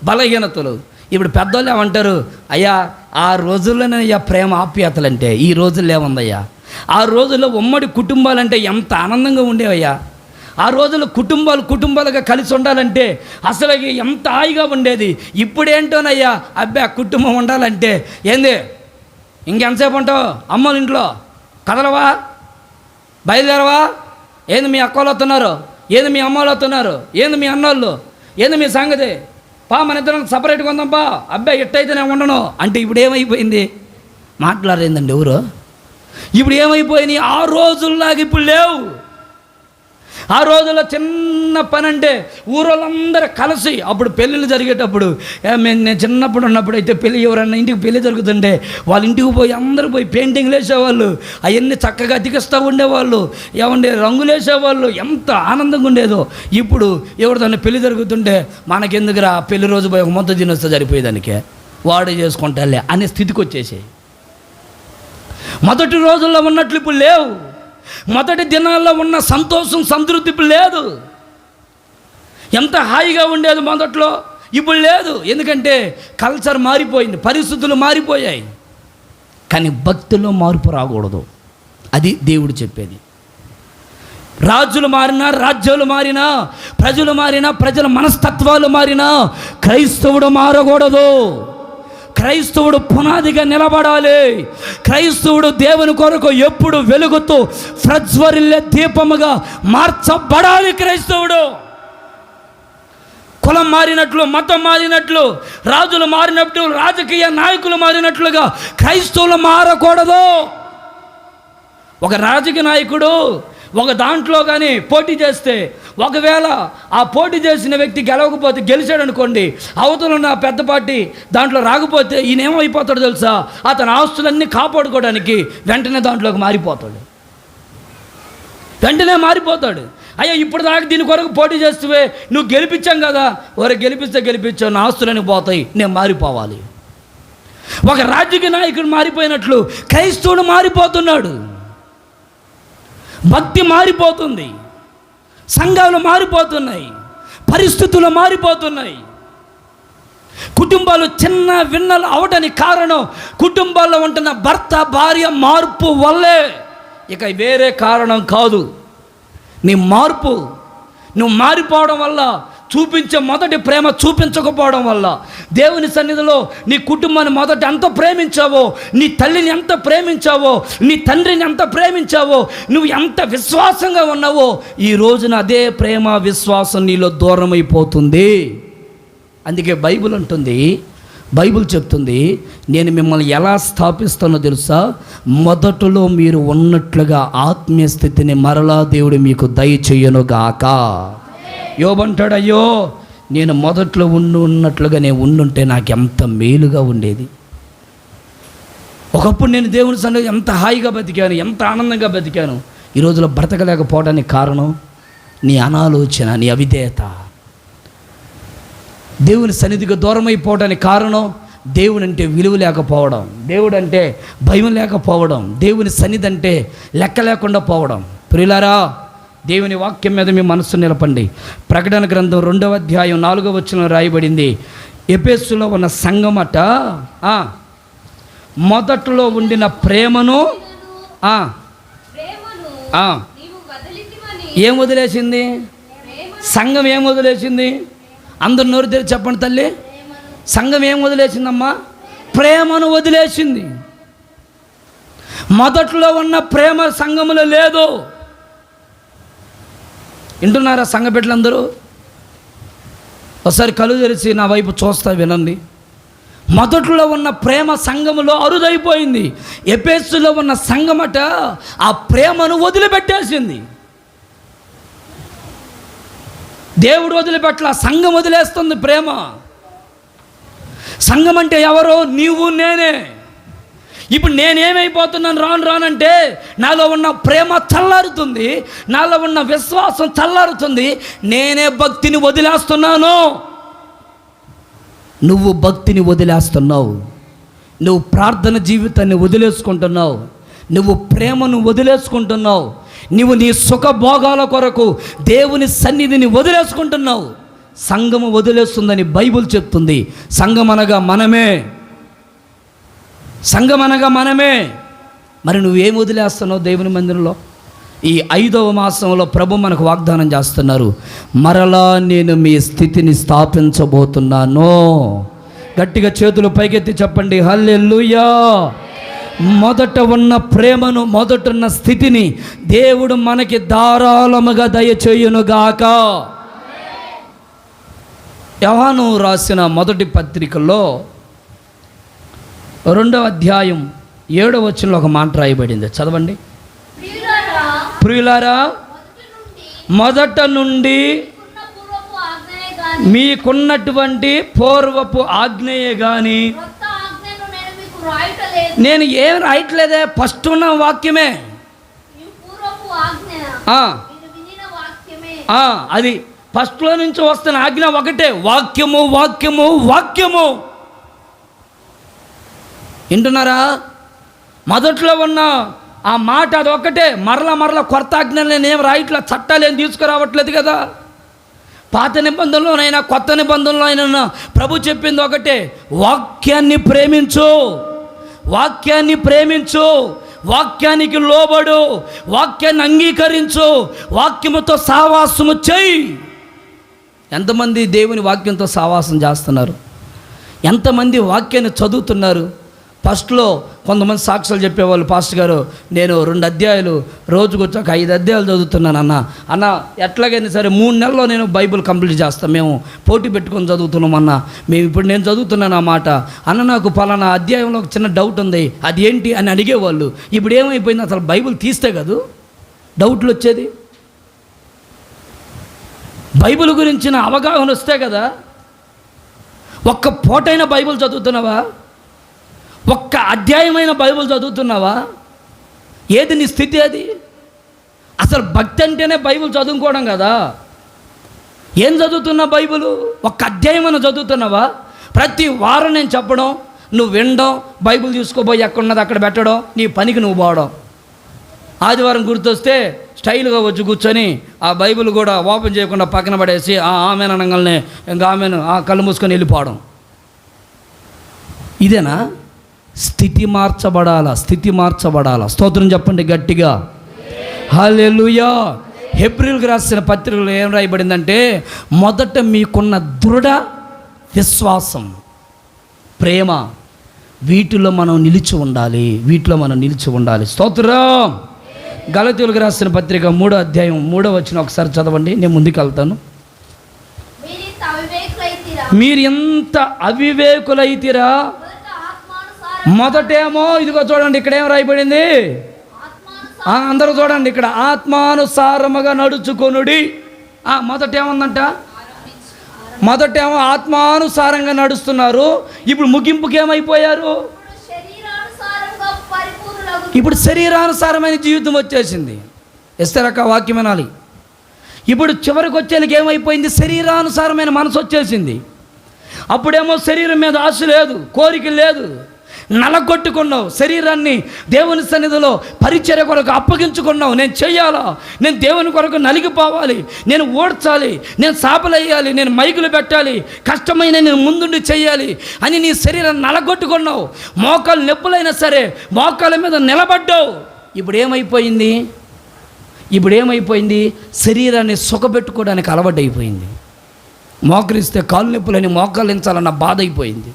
బలహీనతలు. ఇప్పుడు పెద్దోళ్ళు ఏమంటారు, అయ్యా ఆ రోజుల్లోనే అయ్యా ప్రేమ ఆప్యాయతలంటే, ఈ రోజుల్లో ఏముందయ్యా. ఆ రోజుల్లో ఉమ్మడి కుటుంబాలంటే ఎంత ఆనందంగా ఉండేవయ్యా. ఆ రోజుల్లో కుటుంబాలుగా కలిసి ఉండాలంటే అసలు ఎంత హాయిగా ఉండేది. ఇప్పుడేంటోనయ్యా, అబ్బా కుటుంబం ఉండాలంటే ఏంది, ఇంకెంతసేపు ఉంటావు అమ్మోళ్ళ ఇంట్లో, కదలవా, బయలుదేరవా, ఏంది మీ అక్కలు వస్తున్నారు, ఏంది మీ అమ్మలు వస్తున్నారు, ఏంది మీ అన్నోళ్ళు, ఏంది మీ సంగతి, పా మన ఇద్దరం సపరేట్గా ఉందాంపా, అబ్బాయి ఎట్టయితే నేను ఉండను అంటే ఇప్పుడు ఏమైపోయింది, మాట్లాడేందండి ఎవరు. ఇప్పుడు ఏమైపోయినాయి, ఆ రోజుల్లాగా ఇప్పుడు లేవు. ఆ రోజుల్లో చిన్న పని అంటే ఊరోళ్ళందరూ కలిసి, అప్పుడు పెళ్ళిళ్ళు జరిగేటప్పుడు నేను చిన్నప్పుడు ఉన్నప్పుడు అయితే పెళ్ళి, ఎవరన్నా ఇంటికి పెళ్ళి జరుగుతుంటే వాళ్ళ ఇంటికి పోయి అందరూ పోయి పెయింటింగ్లు వేసేవాళ్ళు, అవన్నీ చక్కగా అతికిస్తూ ఉండేవాళ్ళు, ఏమంటే రంగులు వేసేవాళ్ళు, ఎంత ఆనందంగా ఉండేదో. ఇప్పుడు ఎవరిదన్నా పెళ్ళి జరుగుతుంటే మనకెందుకురా పెళ్లి రోజు పోయి ఒక మొత్తం తినొస్తే సరిపోయేదానికే, వాడే చేసుకుంటాలే అనే స్థితికి వచ్చేసాయి. మొదటి రోజుల్లో ఉన్నట్లు ఇప్పుడు లేవు. మొదటి దినాల్లో ఉన్న సంతోషం, సంతృప్తి ఇప్పుడు లేదు. ఎంత హాయిగా ఉండేది మొదట్లో, ఇప్పుడు లేదు. ఎందుకంటే కల్చర్ మారిపోయింది, పరిస్థితులు మారిపోయాయి. కానీ భక్తిలో మార్పు రాకూడదు, అది దేవుడు చెప్పేది. రాజులు మారినా, రాజ్యాలు మారినా, ప్రజలు మారినా, ప్రజల మనస్తత్వాలు మారినా, క్రైస్తవుడు మారకూడదు. క్రైస్తవుడు పునాదిగా నిలబడాలి. క్రైస్తవుడు దేవుని కొరకు ఎప్పుడు వెలుగుతూ ప్రజ్వరిల్లే దీపముగా మార్చబడాలి. క్రైస్తవుడు కులం మారినట్లు, మతం మారినట్లు, రాజులు మారినట్లు, రాజకీయ నాయకులు మారినట్లుగా క్రైస్తవులు మారకూడదు. ఒక రాజకీయ నాయకుడు ఒక దాంట్లో కానీ పోటీ చేస్తే, ఒకవేళ ఆ పోటీ చేసిన వ్యక్తి గెలవకపోతే, గెలిచాడు అనుకోండి, అవతల ఉన్న పెద్ద పార్టీ దాంట్లో రాకపోతే ఈయన ఏమైపోతాడు తెలుసా, అతని ఆస్తులన్నీ కాపాడుకోవడానికి వెంటనే దాంట్లోకి మారిపోతాడు, వెంటనే మారిపోతాడు. అయ్యా ఇప్పుడు దాకా దీని కొరకు పోటీ చేస్తే నువ్వు గెలిపించాం కదా, వారు గెలిపించావు, నా ఆస్తులన్నీ పోతాయి, నేను మారిపోవాలి. ఒక రాజకీయ నాయకుడు మారిపోయినట్లు క్రైస్తవుడు మారిపోతున్నాడు. భక్తి మారిపోతుంది, సంఘాలు మారిపోతున్నాయి, పరిస్థితులు మారిపోతున్నాయి. కుటుంబాలు చిన్న విన్నలు అవడానికి కారణం కుటుంబాల్లో ఉంటున్న భర్త భార్య మార్పు వల్లే, ఇక వేరే కారణం కాదు. నీ మార్పు, నువ్వు మారిపోవడం వల్ల, చూపించే మొదటి ప్రేమ చూపించకపోవడం వల్ల, దేవుని సన్నిధిలో నీ కుటుంబాన్ని మొదట ఎంత ప్రేమించావో, నీ తల్లిని ఎంత ప్రేమించావో, నీ తండ్రిని ఎంత ప్రేమించావో, నువ్వు ఎంత విశ్వాసంగా ఉన్నావో, ఈ రోజున అదే ప్రేమ విశ్వాసం నీలో దూరమైపోతుంది. అందుకే బైబిల్ అంటుంది, బైబిల్ చెప్తుంది, నేను మిమ్మల్ని ఎలా స్థాపిస్తానో తెలుసా, మొదటలో మీరు ఉన్నట్లుగా ఆత్మీయ స్థితిని మరలా దేవుడు మీకు దయచేయునుగాక. యోబంటాడు, అయ్యో నేను మొదట్లో ఉన్నట్లుగా నేను ఉండుంటే నాకు ఎంత మేలుగా ఉండేది. ఒకప్పుడు నేను దేవుని సన్నిధిలో ఎంత హాయిగా బతికాను, ఎంత ఆనందంగా బతికాను. ఈ రోజులో బ్రతకలేకపోవడానికి కారణం నీ అనాలోచన, నీ అవిధేయత. దేవుని సన్నిధికి దూరం అయిపోవడానికి కారణం దేవుడు అంటే విలువ లేకపోవడం, దేవుడు అంటే భయం లేకపోవడం, దేవుని సన్నిధి అంటే లెక్క లేకుండా పోవడం. ప్రియులారా, దేవుని వాక్యం మీద మీ మనస్సు నిలపండి. ప్రకటన గ్రంథం 2వ అధ్యాయం 4వ వచనంలో రాయబడింది, ఎఫెసులో ఉన్న సంఘమట మొదట్లో ఉండిన ప్రేమను ఏం వదిలేసింది? సంఘం ఏం వదిలేసింది? అందరు నోరు తెరిచి చెప్పండి తల్లి. సంఘం ఏం వదిలేసిందమ్మా? ప్రేమను వదిలేసింది. మొదట్లో ఉన్న ప్రేమ సంఘములో లేదు. వింటున్నారా సంఘ బిడ్డలందరూ? ఒకసారి కళ్ళు తెరిచి నా వైపు చూస్తా వినండి. మొదట్లో ఉన్న ప్రేమ సంఘములో అరుదైపోయింది. ఎఫెసులో ఉన్న సంఘమట ఆ ప్రేమను వదిలిపెట్టేసింది. దేవుడు వదిలిపెట్ల, సంఘం వదిలేస్తుంది ప్రేమ. సంఘం అంటే ఎవరో? నీవు నేనే. ఇప్పుడు నేనేమైపోతున్నాను రానంటే నాలో ఉన్న ప్రేమ చల్లారుతుంది, నాలో ఉన్న విశ్వాసం చల్లారుతుంది. నేనే భక్తిని వదిలేస్తున్నాను. నువ్వు భక్తిని వదిలేస్తున్నావు, నువ్వు ప్రార్థన జీవితాన్ని వదిలేసుకుంటున్నావు, నువ్వు ప్రేమను వదిలేసుకుంటున్నావు, నువ్వు నీ సుఖభోగాల కొరకు దేవుని సన్నిధిని వదిలేసుకుంటున్నావు. సంఘము వదిలేస్తుందని బైబిల్ చెప్తుంది. సంఘం అనగా మనమే, సంఘం అనగా మనమే. మరి నువ్వేం వదిలేస్తున్నావు దేవుని మందిరంలో? ఈ 5వ మాసంలో ప్రభు మనకు వాగ్దానం చేస్తున్నారు, మరలా నేను మీ స్థితిని స్థాపించబోతున్నాను. గట్టిగా చేతులు పైకెత్తి చెప్పండి, హల్లెలూయా. మొదట ఉన్న ప్రేమను, మొదటున్న స్థితిని దేవుడు మనకి ధారాళముగా దయచేయునుగాక. యోహాను రాసిన మొదటి పత్రికలో 2వ అధ్యాయం 7వ వచనంలో ఒక మాట రాయబడింది, చదవండి. ప్రియులారా, మొదట నుండి మీకున్నటువంటి పూర్వపు ఆజ్ఞయే గాని నేను ఏం రాయట్లేదే, ఫస్ట్ ఉన్న వాక్యమే. అది ఫస్ట్లో నుంచి వస్తున్న ఆజ్ఞ ఒకటే, వాక్యము వాక్యము వాక్యము. వింటున్నారా? మొదట్లో ఉన్న ఆ మాట అది ఒక్కటే. మరల కొత్త ఆజ్ఞలు నేనేం రాయట్లా, చట్టాలు ఏం తీసుకురావట్లేదు కదా. పాత నిబంధనలోనైనా కొత్త నిబంధనలో అయినా ప్రభు చెప్పింది ఒకటే, వాక్యాన్ని ప్రేమించు, వాక్యాన్ని ప్రేమించు, వాక్యానికి లోబడు, వాక్యాన్ని అంగీకరించు, వాక్యముతో సావాసము చెయ్యి. ఎంతమంది దేవుని వాక్యంతో సావాసం చేస్తున్నారు? ఎంతమంది వాక్యాన్ని చదువుతున్నారు? ఫస్ట్లో కొంతమంది సాక్ష్యాలు చెప్పేవాళ్ళు, పాస్టర్ గారు నేను 2 అధ్యాయాలు రోజుకు వచ్చాక 5 అధ్యాయాలు చదువుతున్నాను అన్న ఎట్లాగైనా సరే 3 నెలల్లో నేను బైబిల్ కంప్లీట్ చేస్తాను, మేము పోటీ పెట్టుకొని చదువుతున్నాం అన్న, మేము ఇప్పుడు నేను చదువుతున్నాను ఆ మాట అన్న, నాకు పలానా అధ్యాయంలో ఒక చిన్న డౌట్ ఉంది, అది ఏంటి అని అడిగేవాళ్ళు. ఇప్పుడు ఏమైపోయింది, అసలు బైబిల్ తీస్తే కదా డౌట్లు వచ్చేది. బైబిల్ గురించిన అవగాహన వస్తే కదా. ఒక్క పూటైన బైబిల్ చదువుతున్నావా? ఒక్క అధ్యాయమైన బైబిల్ చదువుతున్నావా? ఏది నీ స్థితి? అది అసలు భక్తి అంటేనే బైబిల్ చదువుకోవడం కదా. ఏం చదువుతున్నా? బైబిల్ ఒక్క అధ్యాయమైన చదువుతున్నావా? ప్రతి వారం నేను చెప్పడం, నువ్వు వినడం, బైబిల్ తీసుకోబోయి ఎక్కడున్నది అక్కడ పెట్టడం, నీ పనికి నువ్వు పోవడం. ఆదివారం గుర్తొస్తే స్టైల్గా వచ్చి కూర్చొని ఆ బైబిల్ కూడా ఓపెన్ చేయకుండా పక్కన పడేసి ఆమె అనగానే ఇంకా ఆమెను కళ్ళు మూసుకొని వెళ్ళిపోవడం. ఇదేనా? స్థితి మార్చబడాలా, స్థితి మార్చబడాలా. స్తోత్రం చెప్పండి గట్టిగా, హల్లెలూయా. హెబ్రీయులకు రాసిన పత్రికలో ఏం రాయబడిందంటే, మొదట మీకున్న దృఢ విశ్వాసం, ప్రేమ, వీటిలో మనం నిలిచి ఉండాలి, వీటిలో మనం నిలిచి ఉండాలి. స్తోత్రం. గలతీయులకు రాసిన పత్రిక 3వ అధ్యాయం 3వ వచనం ఒకసారి చదవండి, నేను ముందుకు వెళ్తాను. మీరు ఎంత అవివేకులైతిరా. మొదటేమో ఇదిగో చూడండి, ఇక్కడ ఏం రాయబడింది, అందరూ చూడండి, ఇక్కడ ఆత్మానుసారముగా నడుచుకొనుడి. మొదట ఏముందంట? మొదటేమో ఆత్మానుసారంగా నడుస్తున్నారు, ఇప్పుడు ముగింపుకి ఏమైపోయారు? ఇప్పుడు శరీరానుసారమైన జీవితం వచ్చేసింది. ఎస్తరక్క వాక్యం వినాలి. ఇప్పుడు చివరికి వచ్చేందుకు ఏమైపోయింది? శరీరానుసారమైన మనసు వచ్చేసింది. అప్పుడేమో శరీరం మీద ఆశ లేదు, కోరిక లేదు, నలగొట్టుకున్నావు. శరీరాన్ని దేవుని సన్నిధిలో పరిచర్య కొరకు అప్పగించుకున్నావు. నేను చెయ్యాలా, నేను దేవుని కొరకు నలిగిపోవాలి, నేను ఓడ్చాలి, నేను సాపలయ్యాలి, నేను మైకులు పెట్టాలి, కష్టమైన నేను ముందుండి చెయ్యాలి అని నీ శరీరాన్ని నలగొట్టుకున్నావు. మోకాలు నొప్పులైనా సరే మోకాల మీద నిలబడ్డావు. ఇప్పుడు ఏమైపోయింది? శరీరాన్ని సుఖపెట్టుకోవడానికి అలవాటైపోయింది. మోకరిస్తే కాలు నొప్పులని మోకాలించాలన్న బాధ అయిపోయింది.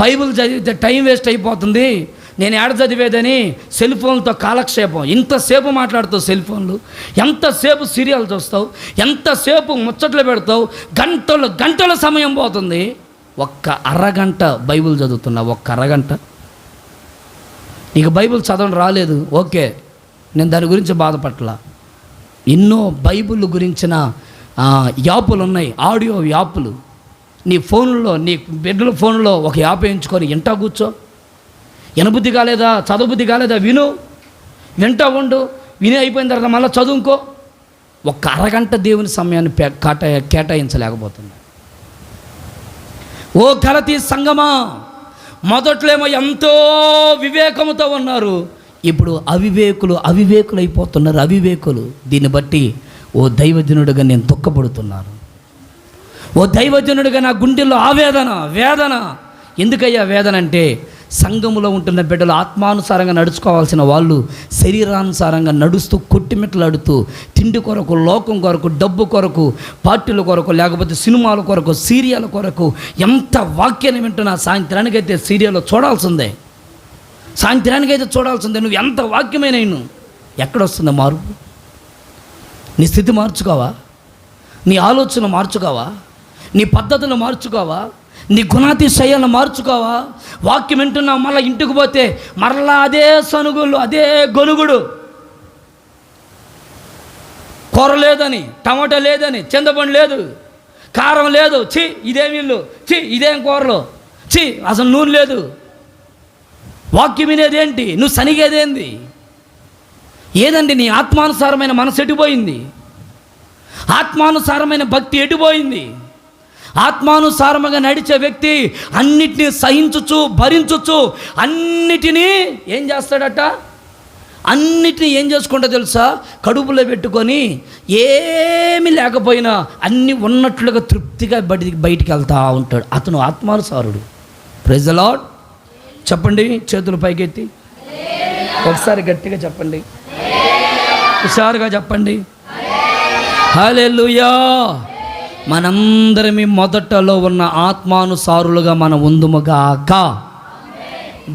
బైబిల్ చదివితే టైం వేస్ట్ అయిపోతుంది, నేను ఏడ చదివేదని సెల్ ఫోన్తో కాలక్షేపం. ఇంతసేపు మాట్లాడుతావు సెల్ ఫోన్లు, ఎంతసేపు సీరియల్ చూస్తావు, ఎంతసేపు ముచ్చట్లు పెడతావు, గంటల సమయం పోతుంది. ఒక్క అరగంట బైబిల్ చదువుతున్నావు, ఒక్క అరగంట. నీకు బైబిల్ చదవడం రాలేదు, ఓకే, నేను దాని గురించి బాధపడలా. ఎన్నో బైబిల్ గురించిన యాపులు ఉన్నాయి, ఆడియో యాపులు. నీ ఫోన్లో, నీ బిడ్డల ఫోన్లో ఒక యాప్ వేయించుకొని ఇంటా కూర్చో. వినబుద్ధి కాలేదా, చదవబుద్ధి కాలేదా, వింటా ఉండు. విని అయిపోయిన తర్వాత మళ్ళీ చదువుకో. ఒక్క అరగంట దేవుని సమయాన్ని కేటాయించలేకపోతుంది. ఓ గలతీ సంగమా, మొదట్లో ఏమో ఎంతో వివేకముతో ఉన్నారు, ఇప్పుడు అవివేకులు అయిపోతున్నారు. అవివేకులు. దీన్ని బట్టి ఓ దైవజనుడిగా నేను దుఃఖపడుతున్నాను. ఓ దైవజనుడిగా నా గుండెల్లో వేదన. ఎందుకయ్యా వేదన అంటే, సంఘములో ఉంటున్న బిడ్డలు ఆత్మానుసారంగా నడుచుకోవాల్సిన వాళ్ళు శరీరానుసారంగా నడుస్తూ కొట్టిమిట్లాడుతూ తిండి కొరకు, లోకం కొరకు, డబ్బు కొరకు, పార్టీల కొరకు, లేకపోతే సినిమాల కొరకు, సీరియల్ కొరకు ఎంత వాక్యాన్ని వింటున్నా సాయంత్రానికైతే సీరియల్ చూడాల్సిందే, నువ్వు ఎంత వాక్యమైన ఎక్కడొస్తుంది మార్పు? నీ స్థితి మార్చుకోవా? నీ ఆలోచన మార్చుకోవా? నీ పద్ధతులు మార్చుకోవా? నీ గుణాతిశయాలను మార్చుకోవా? వాక్యం వింటున్నావు, మళ్ళీ ఇంటికి పోతే మరలా అదే సనుగులు, అదే గొనుగుడు. కూర లేదని, టమాటా లేదని, చింతపండు లేదు, కారం లేదు, ఇదేం ఇల్లు, ఇదేం కూరలు, అసలు నూనె లేదు. వాక్యం వినేదేంటి? నువ్వు సనిగేదేంది? ఏదండి నీ ఆత్మానుసారమైన మనసు ఎటుపోయింది? ఆత్మానుసారమైన భక్తి ఎటుపోయింది? ఆత్మానుసారముగా నడిచే వ్యక్తి అన్నిటినీ సహించుచు, భరించుచు, అన్నిటినీ ఏం చేస్తాడట? అన్నిటినీ ఏం చేసుకుంటా తెలుసా? కడుపులో పెట్టుకొని ఏమీ లేకపోయినా అన్నీ ఉన్నట్లుగా తృప్తిగా బయటికి వెళ్తూ ఉంటాడు. అతను ఆత్మానుసారుడు. Praise the lord. చెప్పండి, చేతులు పైకెత్తి ఒకసారి గట్టిగా చెప్పండి, హుషారుగా చెప్పండి, హల్లెలూయా. మనందరమీ మొదటలో ఉన్న ఆత్మానుసారులుగా మనం ఉందుముగాక.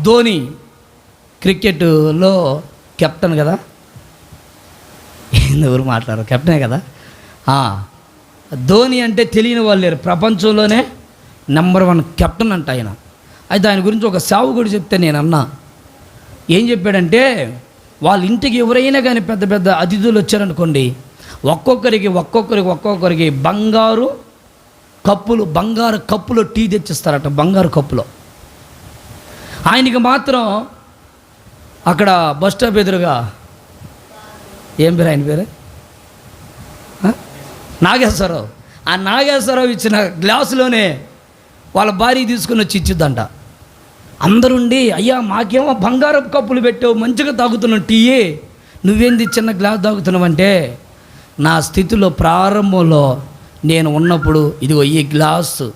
ధోని క్రికెట్లో కెప్టెన్ కదా, ఎవరు మాట్లాడరు, కెప్టెనే కదా. ధోని అంటే తెలియని వాళ్ళు లేరు, ప్రపంచంలోనే నెంబర్ 1 కెప్టెన్ అంట ఆయన. అయితే ఆయన గురించి ఒక సేవకుడు చెప్తే నేను అన్నా, ఏం చెప్పాడంటే, వాళ్ళ ఇంటికి ఎవరైనా కానీ పెద్ద పెద్ద అతిథులు వచ్చారనుకోండి, ఒక్కొక్కరికి బంగారు కప్పులో టీ తెచ్చిస్తారట, బంగారు కప్పులో. ఆయనకి మాత్రం అక్కడ బస్ స్టాప్ ఎదురుగా, ఏం పేరు ఆయన పేరు, నాగేశ్వరరావు. ఆ నాగేశ్వరరావు ఇచ్చిన గ్లాసులోనే వాళ్ళ భార్య తీసుకుని వచ్చి ఇచ్చిద్దంట. అందరుండి, అయ్యా మాకేమో బంగారపు కప్పులు పెట్టావు, మంచిగా తాగుతున్నావు టీయే, నువ్వేంది చిన్న గ్లాస్ తాగుతున్నావంటే, నా స్థితిలో ప్రారంభంలో నేను ఉన్నప్పుడు ఇదిగో ఈ గ్లాసు,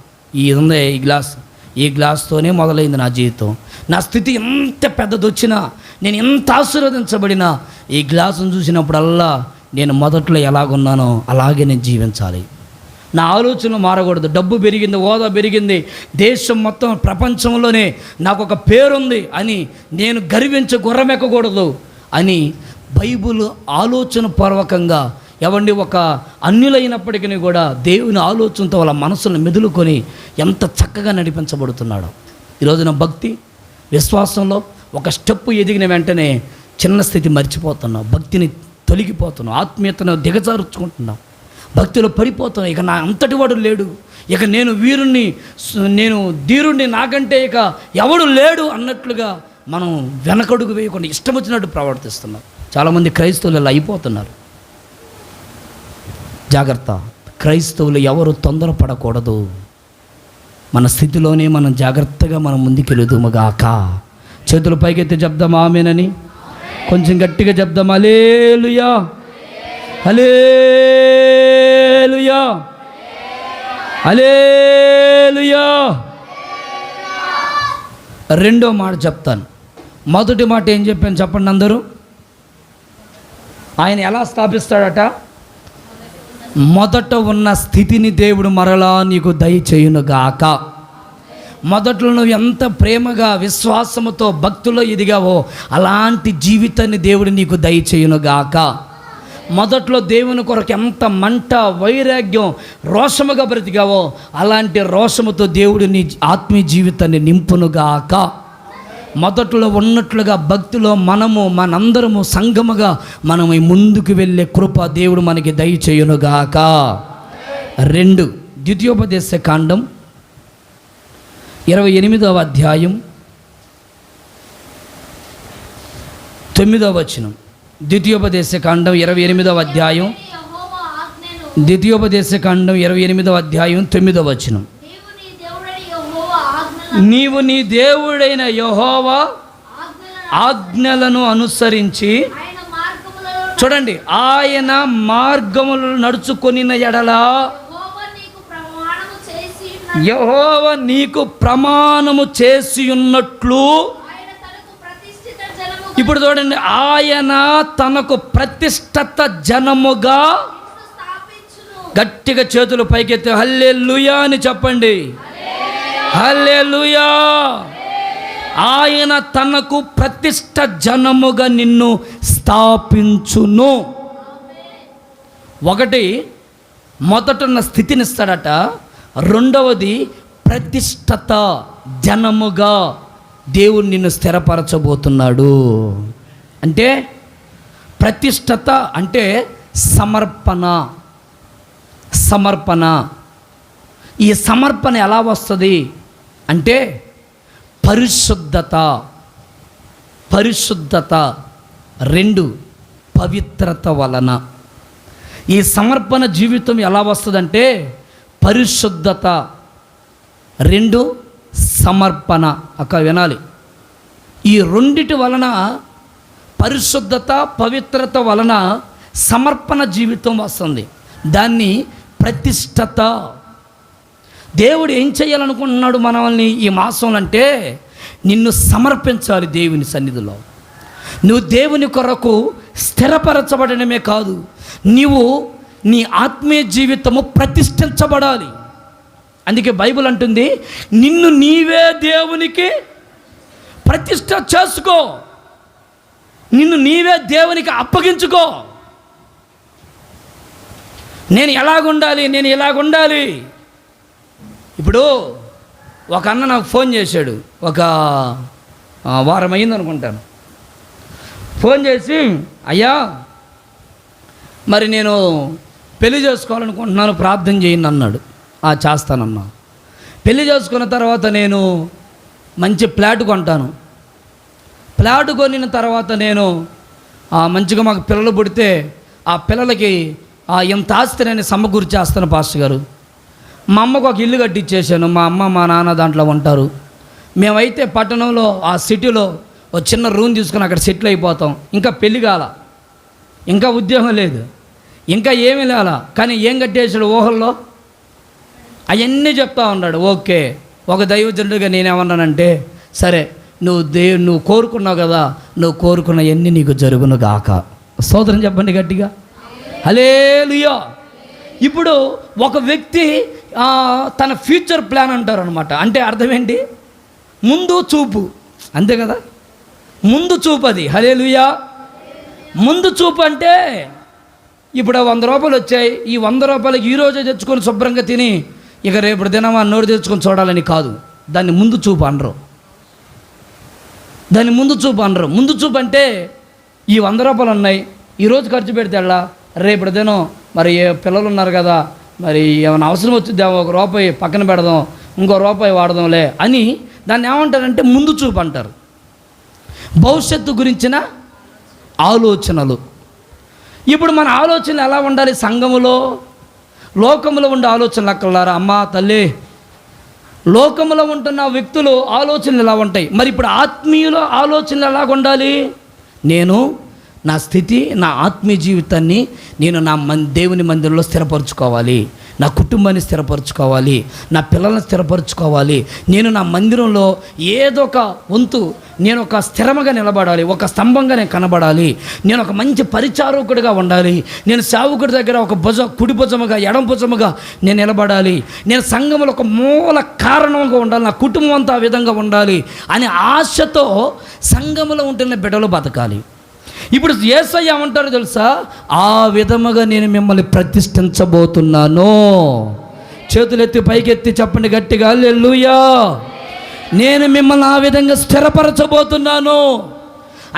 ఈ గ్లాస్తోనే మొదలైంది నా జీవితం. నా స్థితి ఎంత పెద్దది వచ్చినా, నేను ఎంత ఆశీర్వదించబడినా, ఈ గ్లాసును చూసినప్పుడల్లా నేను మొదట్లో ఎలాగున్నానో అలాగే నేను జీవించాలి. నా ఆలోచనలు మారకూడదు. డబ్బు పెరిగింది, హోదా పెరిగింది, దేశం మొత్తం ప్రపంచంలోనే నాకు ఒక పేరుంది అని నేను గర్వించి గుర్రమెక్కకూడదు అని బైబిల్ ఆలోచన పూర్వకంగా ఎవండి ఒక అన్యులైనప్పటికీ కూడా దేవుని ఆలోచనతో వాళ్ళ మనసులను మెదులుకొని ఎంత చక్కగా నడిపించబడుతున్నాడో. ఈరోజున భక్తి విశ్వాసంలో ఒక స్టెప్ ఎదిగిన వెంటనే చిన్న స్థితి మర్చిపోతున్నావు, భక్తిని తొలగిపోతున్నావు, ఆత్మీయతను దిగజారుచుకుంటున్నావు. భక్తిలో పడిపోతాం. ఇక నా అంతటి వాడు లేడు, ఇక నేను వీరుణ్ణి, నేను ధీరుణ్ణి, నాకంటే ఇక ఎవడు లేడు అన్నట్లుగా మనం వెనకడుగు వేయకుండా ఇష్టం వచ్చినట్టు ప్రవర్తిస్తున్నాం. చాలామంది క్రైస్తవులు ఇలా అయిపోతున్నారు. జాగ్రత్త, క్రైస్తవులు ఎవరు తొందరపడకూడదు. మన స్థితిలోనే మనం జాగ్రత్తగా మనం ముందుకెళుదుముగాక. చేతులు పైకెత్తి చెప్దాం ఆమేనని. కొంచెం గట్టిగా చెప్దాం హల్లెలూయా, హల్లెలూయా, హల్లెలూయా. రెండో మాట చెప్తాను. మొదటి మాట ఏం చెప్పాను చెప్పండి అందరూ. ఆయన ఎలా స్థాపిస్తాడట? మొదట ఉన్న స్థితిని దేవుడు మరలా నీకు దయచేయునుగాక. మొదట్లో నువ్వు ఎంత ప్రేమగా విశ్వాసముతో భక్తిలో ఎదిగావో అలాంటి జీవితాన్ని దేవుడు నీకు దయచేయునుగాక. మొదట్లో దేవుని కొరకు ఎంత మంట, వైరాగ్యం, రోషముగా బ్రతికావో అలాంటి రోషముతో దేవుడు నీ ఆత్మీయ జీవితాన్ని నింపునుగాక. మొదట్లో ఉన్నట్లుగా భక్తిలో మనందరము సంఘముగా మనం ముందుకు వెళ్ళే కృప దేవుడు మనకి దయచేయునుగాక. 2 ద్వితీయోపదేశ కాండం 28వ అధ్యాయం 9వ వచనం. ద్వితీయోపదేశ కాండం 28వ అధ్యాయం, ద్వితీయోపదేశ కాండం 28వ అధ్యాయం 9వ వచనం. నీవు నీ దేవుడైన యెహోవా ఆజ్ఞలను అనుసరించి, చూడండి, ఆయన మార్గములు నడుచుకొనిన ఎడల యెహోవా నీకు ప్రమాణము చేసి ఉన్నట్లు, ఇప్పుడు చూడండి, ఆయన తనకు ప్రతిష్ఠిత జనముగా, గట్టిగా చేతులు పైకెత్తి హల్లెలూయా అని చెప్పండి. హల్లెలూయా. ఆయన తనకు ప్రతిష్ఠ జనముగా నిన్ను స్థాపించును. ఒకటి, మొదటున్న స్థితిని ఇస్తాడట. రెండవది, ప్రతిష్ఠిత జనముగా దేవుడు నిన్ను స్థిరపరచబోతున్నాడు. అంటే ప్రతిష్ఠిత అంటే సమర్పణ. ఈ సమర్పణ ఎలా వస్తుంది అంటే పరిశుద్ధత. 2 పవిత్రత వలన. ఈ సమర్పణ జీవితం ఎలా వస్తుందంటే పరిశుద్ధత, 2 సమర్పణ. అక్క వినాలి, ఈ రెండిటి వలన, పరిశుద్ధత పవిత్రత వలన సమర్పణ జీవితం వస్తుంది. దాన్ని ప్రతిష్ఠత. దేవుడు ఏం చేయాలనుకుంటున్నాడు మనల్ని ఈ మాసంలో అంటే నిన్ను సమర్పించాలి దేవుని సన్నిధిలో. నువ్వు దేవుని కొరకు స్థిరపరచబడమే కాదు, నీవు నీ ఆత్మీయ జీవితము ప్రతిష్ఠించబడాలి. అందుకే బైబిల్ అంటుంది, నిన్ను నీవే దేవునికి ప్రతిష్ఠ చేసుకో, నిన్ను నీవే దేవునికి అప్పగించుకో. నేను ఇలాగుండాలి. ఇప్పుడు ఒక అన్న నాకు ఫోన్ చేశాడు, ఒక వారం అయింది అనుకుంటాను. ఫోన్ చేసి, అయ్యా మరి నేను పెళ్లి చేసుకోవాలనుకుంటున్నాను, ప్రార్థన చేయండి అన్నాడు. చేస్తానన్నా. పెళ్లి చేసుకున్న తర్వాత నేను మంచి ఫ్లాట్ కొంటాను. ఫ్లాట్ కొనిన తర్వాత నేను మంచిగా మాకు పిల్లలు పుడితే ఆ పిల్లలకి ఎంత ఆస్తి నేను సమకూర్చేస్తాను పాస్టర్ గారు. మా అమ్మకు ఒక ఇల్లు కట్టించేసాను, మా అమ్మ మా నాన్న దాంట్లో ఉంటారు. మేమైతే పట్టణంలో ఆ సిటీలో ఒక చిన్న రూమ్ తీసుకుని అక్కడ సెటిల్ అయిపోతాం. ఇంకా పెళ్లి కాల, ఇంకా ఉద్యోగం లేదు, ఇంకా ఏమీ లేల, కానీ ఏం కట్టేసాడు ఊహల్లో అవన్నీ చెప్తా ఉన్నాడు. ఓకే, ఒక దైవజనుడిగా నేనేమన్నానంటే, సరే నువ్వు కోరుకున్నావు కదా, నువ్వు కోరుకున్నవన్నీ నీకు జరుగును గాక. స్తోత్రం చెప్పండి గట్టిగా, హల్లెలూయా. ఇప్పుడు ఒక వ్యక్తి తన ఫ్యూచర్ ప్లాన్ అంటారు అనమాట. అంటే అర్థం ఏంటి? ముందు చూపు, అంతే కదా, ముందు చూపు అది. హల్లెలూయా. ముందు చూపు అంటే ఇప్పుడు 100 రూపాయలు వచ్చాయి, ఈ 100 రూపాయలకి ఈరోజే తెచ్చుకొని శుభ్రంగా తిని ఇక రేపు దినం నోరు తెచ్చుకొని చూడాలని కాదు. దాన్ని ముందు చూపు అనరు. ముందు చూపు అంటే ఈ 100 రూపాయలు ఉన్నాయి, ఈరోజు ఖర్చు పెడితే రేపు దినం మరి పిల్లలు ఉన్నారు కదా, మరి ఏమైనా అవసరం వచ్చిద్దాం, ₹1 పక్కన పెడదాం, ₹1 వాడదాంలే అని దాన్ని ఏమంటారంటే ముందు చూపు అంటారు. భవిష్యత్తు గురించిన ఆలోచనలు. ఇప్పుడు మన ఆలోచనలు ఎలా ఉండాలి? సంఘములో లోకములో ఉండే ఆలోచనలు అక్కలారా, అమ్మ తల్లి, లోకములో ఉంటున్న వ్యక్తులు ఆలోచనలు ఎలా ఉంటాయి? మరి ఇప్పుడు ఆత్మీయుల ఆలోచనలు ఎలాగ ఉండాలి? నేను నా స్థితి, నా ఆత్మీయ జీవితాన్ని నేను నా దేవుని మందిరంలో స్థిరపరచుకోవాలి, నా కుటుంబాన్ని స్థిరపరచుకోవాలి, నా పిల్లల్ని స్థిరపరచుకోవాలి, నేను నా మందిరంలో ఏదో ఒక వంతు నేను ఒక స్థిరముగా నిలబడాలి, ఒక స్తంభంగా నేను కనబడాలి, నేను ఒక మంచి పరిచారకుడిగా ఉండాలి, నేను సేవకుడి దగ్గర ఒక కుడి భుజముగా ఎడం భుజముగా నేను నిలబడాలి, నేను సంఘంలో ఒక మూల కారణంగా ఉండాలి, నా కుటుంబం అంతా ఆ విధంగా ఉండాలి అనే ఆశతో సంఘంలో ఉంటున్న బిడ్డలు బతకాలి. ఇప్పుడు యేసయ్య ఏమంటారో తెలుసా? ఆ విధముగా నేను మిమ్మల్ని ప్రతిష్ఠించబోతున్నాను. చేతులెత్తి పైకెత్తి చెప్పండి గట్టిగా, హల్లెలూయా. నేను మిమ్మల్ని ఆ విధంగా స్థిరపరచబోతున్నాను.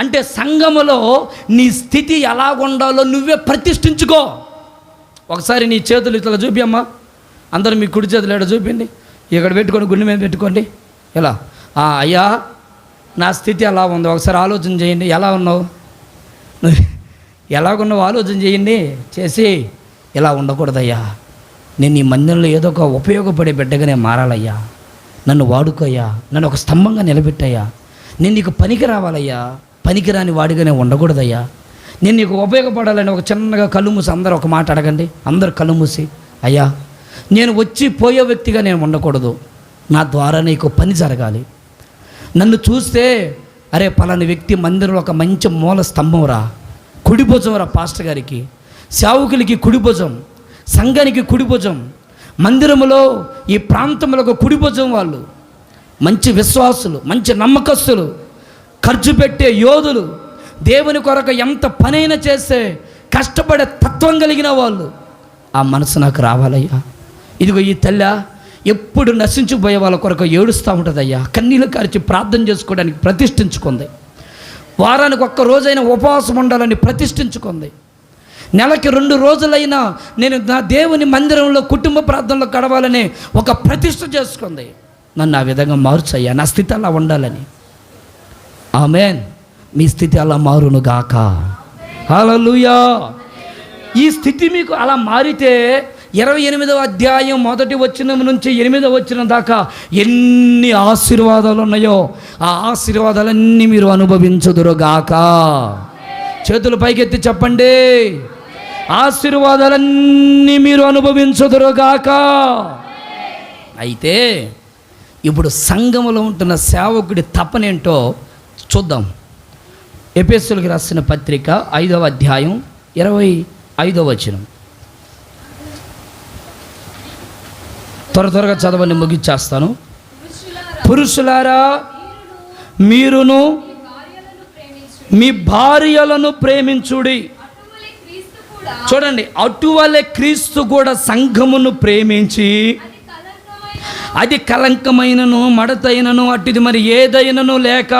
అంటే సంఘములో నీ స్థితి ఎలాగుండాలో నువ్వే ప్రతిష్ఠించుకో. ఒకసారి నీ చేతులు ఇట్లా చూపి అమ్మా, అందరూ మీ కుడి చేతులు ఎక్కడ చూపిండి, ఇక్కడ పెట్టుకోండి, గుండె మీద పెట్టుకోండి. ఎలా? అయ్యా, నా స్థితి ఎలా ఉంది ఒకసారి ఆలోచన చేయండి. ఎలా ఉన్నావు? ఎలాగున్నావు ఆలోచన చేయండి. చేసి ఇలా ఉండకూడదయ్యా, నేను ఈ మందిరంలో ఏదో ఒక ఉపయోగపడే బిడ్డగా నేను మారాలయ్యా, నన్ను వాడుకోయ్యా, నన్ను ఒక స్తంభంగా నిలబెట్టయ్యా, నేను నీకు పనికి రావాలయ్యా, పనికిరాని వాడిగా నేను ఉండకూడదయ్యా, నేను నీకు ఉపయోగపడాలని ఒక చిన్నగా కళ్ళు మూసి అందరూ ఒక మాట అడగండి. అందరు కళ్ళు మూసి, అయ్యా నేను వచ్చి పోయే వ్యక్తిగా నేను ఉండకూడదు, నా ద్వారా నీకు పని జరగాలి. నన్ను చూస్తే అరే పలాని వ్యక్తి మందిరంలో ఒక మంచి మూల స్తంభం రా, కుడి భుజం రా, పాస్టర్ గారికి, సేవకులకి కుడి భుజం, సంఘానికి కుడి భుజం, మందిరములో ఈ ప్రాంతంలో ఒక కుడి భుజం వాళ్ళు, మంచి విశ్వాసులు, మంచి నమ్మకస్తులు, ఖర్చు పెట్టే యోధులు, దేవుని కొరకు ఎంత పనైనా చేస్తే కష్టపడే తత్వం కలిగిన వాళ్ళు. ఆ మనసు నాకు రావాలయ్యా. ఇదిగో ఈ తల్లి ఎప్పుడు నశించిపోయే వాళ్ళ కొరకు ఏడుస్తూ ఉంటుందయ్యా, కన్నీళ్ళు కార్చి ప్రార్థన చేసుకోవడానికి ప్రతిష్ఠించుకుంది. వారానికి 1 రోజైనా ఉపవాసం ఉండాలని ప్రతిష్ఠించుకుంది. నెలకి 2 రోజులైనా నేను నా దేవుని మందిరంలో కుటుంబ ప్రార్థనలో గడవాలని ఒక ప్రతిష్ఠ చేసుకుంది. నన్ను ఆ విధంగా మార్చయ్యా, నా స్థితి అలా ఉండాలని. ఆమేన్. మీ స్థితి అలా మారును గాక. హల్లెలూయా. ఈ స్థితి మీకు అలా మారితే 28వ అధ్యాయం 1వ వచనం నుంచి 8వ వచనం దాకా ఎన్ని ఆశీర్వాదాలు ఉన్నాయో ఆ ఆశీర్వాదాలన్నీ మీరు అనుభవించుదురుగాక. చేతులు పైకెత్తి చెప్పండి, ఆశీర్వాదాలన్నీ మీరు అనుభవించుదురుగాక. అయితే ఇప్పుడు సంఘములో ఉంటున్న సేవకుడి తపనేంటో చూద్దాం. ఎఫెసీయులకు రాసిన పత్రిక 5వ అధ్యాయం 25వ వచనం. త్వరగా చదవని ముగించేస్తాను. పురుషులారా, మీరును మీ భార్యలను ప్రేమించుడి. చూడండి, అటువలే క్రీస్తు కూడా సంఘమును ప్రేమించి, అది కలంకమైనను మడతైనను అట్టిది మరి ఏదైనను లేక,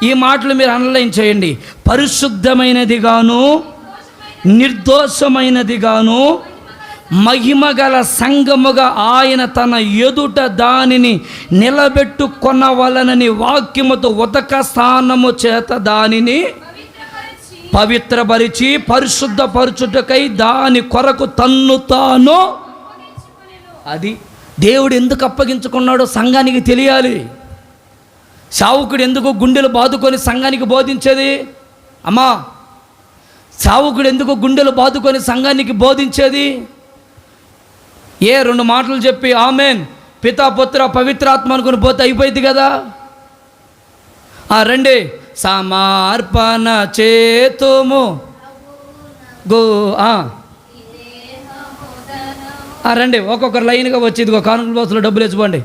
ఈ మాటలు మీరు అండర్లైన్ చేయండి, పరిశుద్ధమైనదిగాను నిర్దోషమైనదిగాను మహిమగల సంఘముగా ఆయన తన ఎదుట దానిని నిలబెట్టుకొనవలనని వాక్యముతో ఉదక స్థానము చేత దానిని పవిత్రపరిచి పరిశుద్ధపరచుటకై దాని కొరకు తన్ను తాను. అది దేవుడు ఎందుకు అప్పగించుకున్నాడో సంఘానికి తెలియాలి. సావుకుడు ఎందుకు గుండెలు బాదుకొని సంఘానికి బోధించేది? అమ్మా, సావుకుడు ఎందుకు గుండెలు బాదుకొని సంఘానికి బోధించేది? 2 మాటలు చెప్పి ఆమెన్ పితా పుత్ర పవిత్రాత్మ అనుకుని పోతే అయిపోయింది కదా. రండి, సమర్పణ చేతుము గో. రండి, ఒక్కొక్కరు లైన్గా వచ్చి ఇదిగో కానుకల బాక్స్లో డబ్బులు వేసుకోండి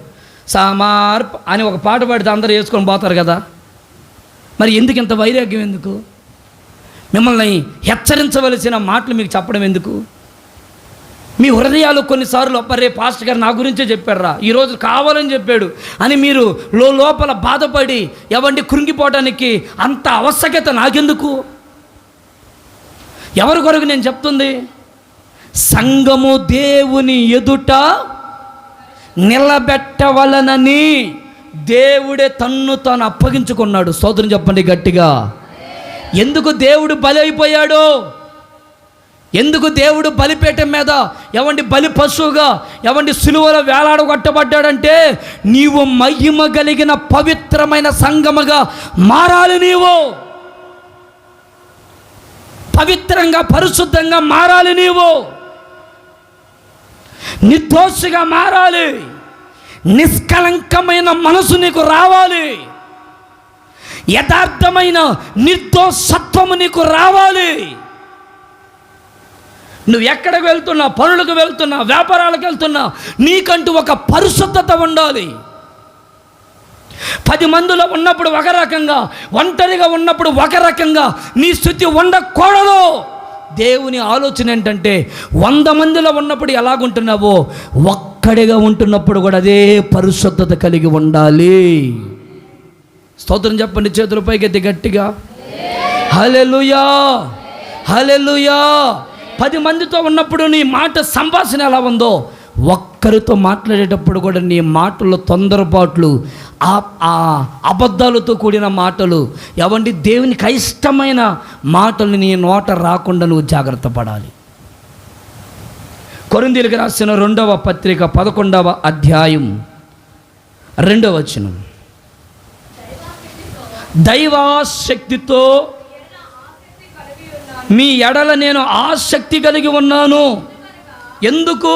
అని ఒక పాట పాడితే అందరూ వేసుకొని పోతారు కదా. మరి ఎందుకు ఇంత వైరాగ్యం? ఎందుకు? మిమ్మల్ని హెచ్చరించవలసిన మాటలు మీకు చెప్పడం ఎందుకు? మీ హృదయాలు కొన్నిసార్లు అప్పరే పాస్టర్ గారు నా గురించే చెప్పాడు రా, ఈరోజు కావాలని చెప్పాడు అని మీరు లోపల బాధపడి ఎవండి కృంగిపోవడానికి అంత ఆవశ్యకత నాకెందుకు? ఎవరి కొరకు నేను చెప్తుంది? సంఘము దేవుని ఎదుట నిలబెట్టవలనని దేవుడే తన్ను తాను అప్పగించుకున్నాడు. స్తోత్రం చెప్పండి గట్టిగా. ఎందుకు దేవుడు బలి అయిపోయాడు? ఎందుకు దేవుడు బలిపీఠం మీద ఎవండి బలి పశువుగా ఎవండి సిలువలో వేలాడగొట్టబడ్డాడంటే నీవు మహిమ కలిగిన పవిత్రమైన సంఘముగా మారాలి. నీవు పవిత్రంగా పరిశుద్ధంగా మారాలి. నీవు నిర్దోషిగా మారాలి. నిష్కలంకమైన మనసు నీకు రావాలి. యథార్థమైన నిర్దోషత్వము నీకు రావాలి. నువ్వు ఎక్కడికి వెళ్తున్నా, పనులకు వెళ్తున్నా, వ్యాపారాలకు వెళ్తున్నా, నీకంటూ ఒక పరిశుద్ధత ఉండాలి. 10 మందిలో ఉన్నప్పుడు ఒక రకంగా, ఒంటరిగా ఉన్నప్పుడు ఒక రకంగా నీ స్థితి ఉండకూడదు. దేవుని ఆలోచన ఏంటంటే 100 మందిలో ఉన్నప్పుడు ఎలాగుంటున్నావో ఒక్కడిగా ఉంటున్నప్పుడు కూడా అదే పరిశుద్ధత కలిగి ఉండాలి. స్తోత్రం చెప్పండి, చేతుల పైకెత్తి గట్టిగా. హల్లెలూయా, హల్లెలూయా. 10 మందితో ఉన్నప్పుడు నీ మాట సంభాషణ ఎలా ఉందో ఒక్కరితో మాట్లాడేటప్పుడు కూడా నీ మాటల్లో తొందరపాట్లు, అబద్ధాలతో కూడిన మాటలు, ఎవండి దేవునికి అయిష్టమైన మాటలు నీ నోట రాకుండా నువ్వు జాగ్రత్త పడాలి. కొరింథీయులకు రాసిన 2వ పత్రిక 11వ అధ్యాయం 2వ వచనం. దైవాశక్తితో మీ ఎడల నేను ఆసక్తి కలిగి ఉన్నాను. ఎందుకు?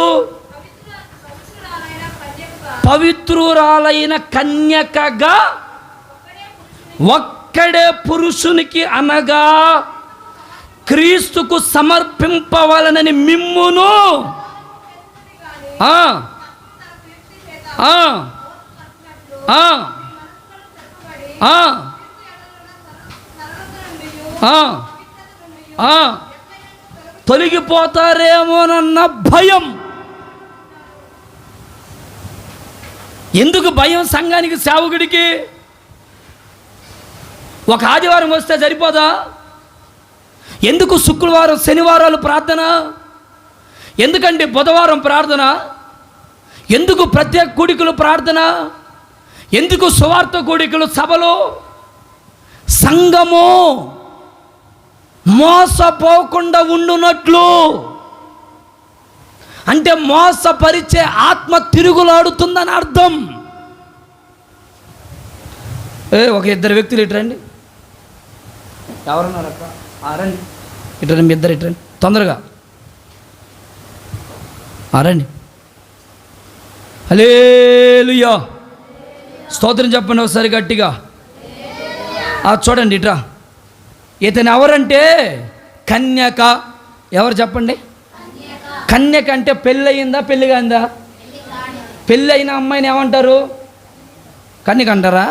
పవిత్రురాలైన కన్యకగా ఒక్కడే పురుషునికి అనగా క్రీస్తుకు సమర్పింపవలనని మిమ్మును తొలగిపోతారేమోనన్న భయం. ఎందుకు భయం? సంఘానికి, సేవకుడికి ఒక ఆదివారం వస్తే సరిపోదా? ఎందుకు శుక్రవారం శనివారాలు ప్రార్థన? ఎందుకండి బుధవారం ప్రార్థన? ఎందుకు ప్రత్యేక కూడికలు ప్రార్థన? ఎందుకు సువార్త కూడికలు, సభలు? సంఘము మోసపోకుండా ఉండునట్లు, అంటే మోసపరిచే ఆత్మ తిరుగులాడుతుందని అర్థం. ఒక 2 వ్యక్తులు ఇటరండి. ఎవరున్నారు అక్క? రండి ఇటరండి, మీ 2 ఇటరండి తొందరగా రండి. హల్లెలూయా, స్తోత్రం చెప్పండి ఒకసారి గట్టిగా. చూడండి ఇట్రా. ఇతను ఎవరంటే కన్యక. ఎవరు చెప్పండి? కన్యక అంటే పెళ్ళయిందా, పెళ్ళి కాందా? పెళ్ళి అయిన అమ్మాయిని ఏమంటారు? కన్యక అంటారా?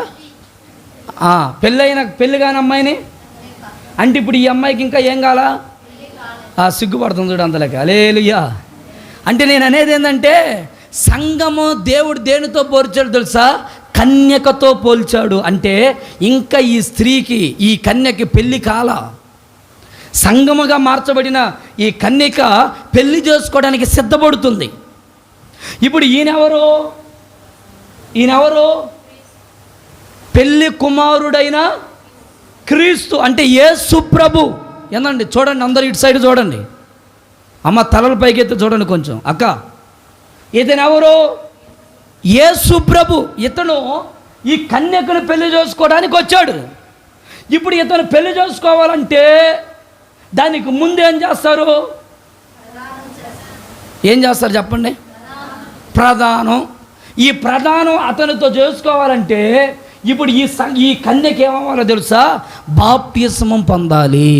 పెళ్ళి కాని అమ్మాయిని అంటే ఇప్పుడు ఈ అమ్మాయికి ఇంకా ఏం కాలా? సిగ్గుపడుతుంది చూడు అంతలేక. హల్లెలూయా. అంటే నేను అనేది ఏంటంటే సంఘము దేవుడు దేనితో పోల్చాడు తెలుసా? కన్యకతో పోల్చాడు. అంటే ఇంకా ఈ స్త్రీకి, ఈ కన్యకి పెళ్ళి కాల. సంఘముగా మార్చబడిన ఈ కన్యక పెళ్లి చేసుకోవడానికి సిద్ధపడుతుంది. ఇప్పుడు ఈయనెవరు? పెళ్లి కుమారుడైన క్రీస్తు, అంటే యేసు ప్రభు. ఏందండి చూడండి, అందరు ఇటు సైడ్ చూడండి. అమ్మ తలల పైకెత్తి చూడండి కొంచెం. అక్క, ఇతనెవరు? యేసు ప్రభు. ఇతను ఈ కన్యకను పెళ్లి చేసుకోవడానికి వచ్చాడు. ఇప్పుడు ఇతను పెళ్లి చేసుకోవాలంటే దానికి ముందు ఏం చేస్తారు? చెప్పండి. ప్రధానం. ఈ ప్రధానం అతనితో చేసుకోవాలంటే ఇప్పుడు ఈ కన్యకి ఏమవ్వాలో తెలుసా? బాప్తిస్మం పొందాలి.